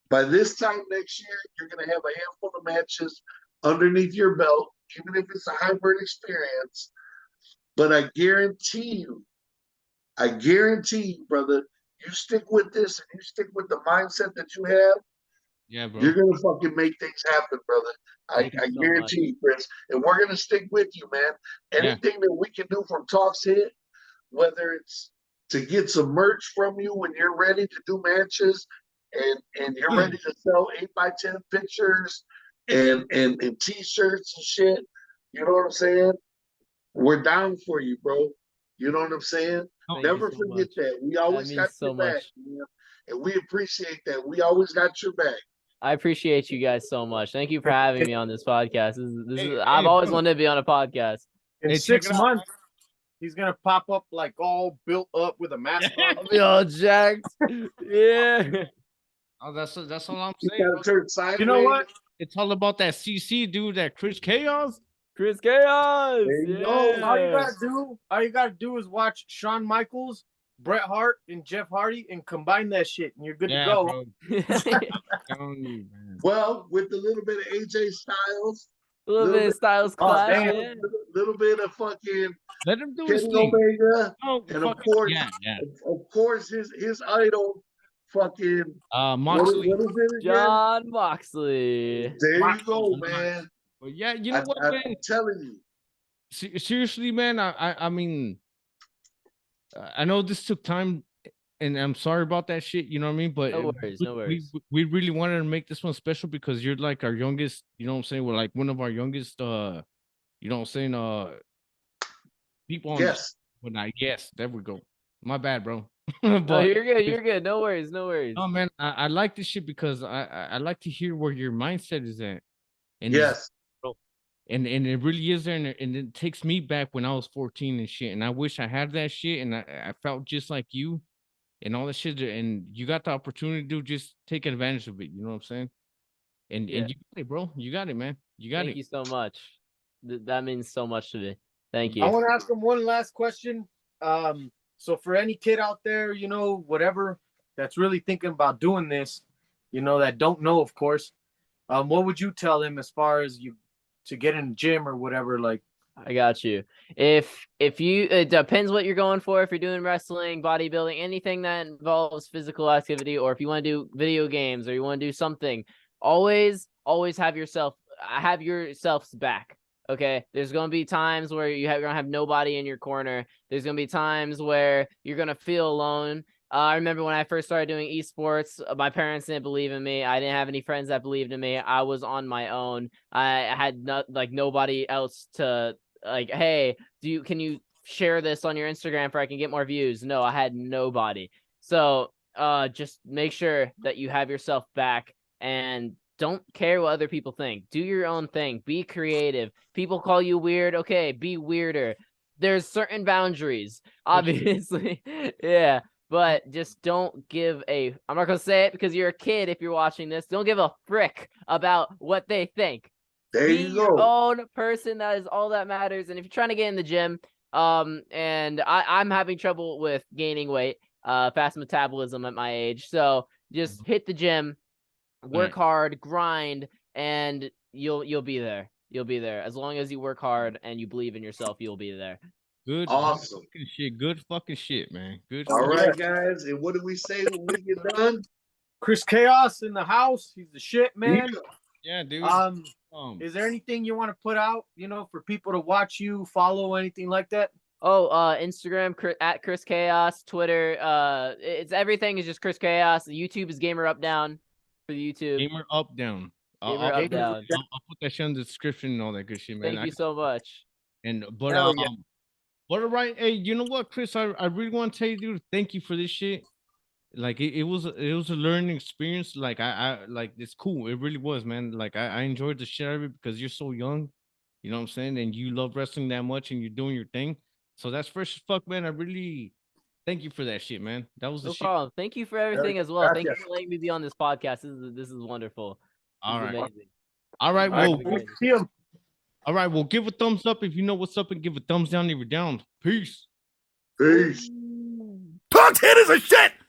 by this time next year, you're gonna have a handful of matches underneath your belt, even if it's a hybrid experience. But I guarantee you, brother, you stick with this and you stick with the mindset that you have, Yeah, bro. you're gonna fucking make things happen, brother. I Thank you so guarantee you, Chris. And we're gonna stick with you, man. Anything that we can do from Talks Hit, whether it's to get some merch from you when you're ready to do matches and you're ready to sell 8x10 pictures and t-shirts and shit. You know what I'm saying? We're down for you, bro. You know what I'm saying? Thank Never you so forget much. that. We always means got so your back, much. man. And we appreciate that. We always got your back. I appreciate you guys so much. Thank you for having me on this podcast. Hey, I've hey, always bro. wanted to be on a podcast. In Hey, check 6 it out. months, he's gonna pop up like all built up with a mask on. I'll be all jacked. Yeah. Oh, that's all I'm You saying. gotta turn sideways. You know what? It's all about that CC dude, that Chris Chaos. Chris Chaos. There you yeah. go. All you gotta do is watch Shawn Michaels, Bret Hart, and Jeff Hardy, and combine that shit, and you're good Yeah, to go. bro. I'm telling you, man. Well, with a little bit of AJ Styles, A little bit of Styles Oh, clash. damn. Yeah. little bit of fucking Let him do his Kenny thing. Omega, Oh, and of fucking- course, yeah. of course, his idol, fucking Moxley. What is it again? John Moxley. There you go, Moxley. man. But yeah, you know what, I'm man? telling you. Seriously, man. I mean, I know this took time, and I'm sorry about that shit. You know what I mean? But No worries, no worries. we really wanted to make this one special because you're like our youngest. You know what I'm saying? We're like one of our youngest. You know what I'm saying? People on the Yes. When yes, there we go. My bad, bro. No, but you're good. You're good. No worries. No worries. no, man, I like this shit because I like to hear where your mindset is at. And it's- Yes. and it really is there, and it takes me back when I was 14 and shit. And I wish I had that shit, and I felt just like you, and all that shit. And you got the opportunity to just take advantage of it. You know what I'm saying? And Yeah. you got it, bro. You got it, man. You got Thank it. you so much. That means so much to me. Thank I you. want to ask him one last question. So for any kid out there, you know, whatever, that's really thinking about doing this, you know, that don't know, of course, what would you tell them as far as you to get in the gym or whatever? Like, I got you. If you, it depends what you're going for. If you're doing wrestling, bodybuilding, anything that involves physical activity, or if you want to do video games or you want to do something, always have yourself's back. Okay, there's gonna be times where you're gonna have nobody in your corner. There's gonna be times where you're gonna feel alone. I remember when I first started doing esports, my parents didn't believe in me. I didn't have any friends that believed in me. I was on my own. I had nobody else to like, hey, can you share this on your Instagram for I can get more views? No, I had nobody. So just make sure that you have yourself back and don't care what other people think. Do your own thing. Be creative. People call you weird. Okay, be weirder. There's certain boundaries, obviously. Yeah. But just don't give I'm not going to say it because you're a kid if you're watching this. Don't give a frick about what they think. There Be you your go. own person. That is all that matters. And if you're trying to get in the gym, and I'm having trouble with gaining weight, fast metabolism at my age. So just hit the gym, work hard, grind, and you'll be there. You'll be there. As long as you work hard and you believe in yourself, you'll be there. Good Awesome. fucking shit. Good fucking shit, man. Good. All fucking- right, guys. And what do we say when we get done? Chris Chaos in the house. He's the shit, man. Yeah, dude. Is there anything you want to put out, you know, for people to watch you, follow, anything like that? Oh, Instagram at Chris Chaos, Twitter, it's everything is just Chris Chaos. The YouTube is Gamer Up Down for the YouTube. Gamer up down. Gamer Up Down. I'll put that shit in the description and all that good shit, man. Thank you so much. But Hell yeah. all right, hey, you know what, Chris? I really want to tell you, dude, thank you for this shit. Like it was a learning experience. Like I like it's cool. It really was, man. Like I enjoyed the shit out of it because you're so young, You know what I'm saying? And you love wrestling that much and you're doing your thing. So that's fresh as fuck, man. I really thank you for that shit, man. That was the No shit. problem. Thank you for everything as well. Thank you gracias. for letting me be on this podcast. This is wonderful. This All is right. amazing. All right. All right, Well, good to see him. all right. Well, give a thumbs up if you know what's up and give a thumbs down if you're down. Peace. Peace. Puck's hit is a shit.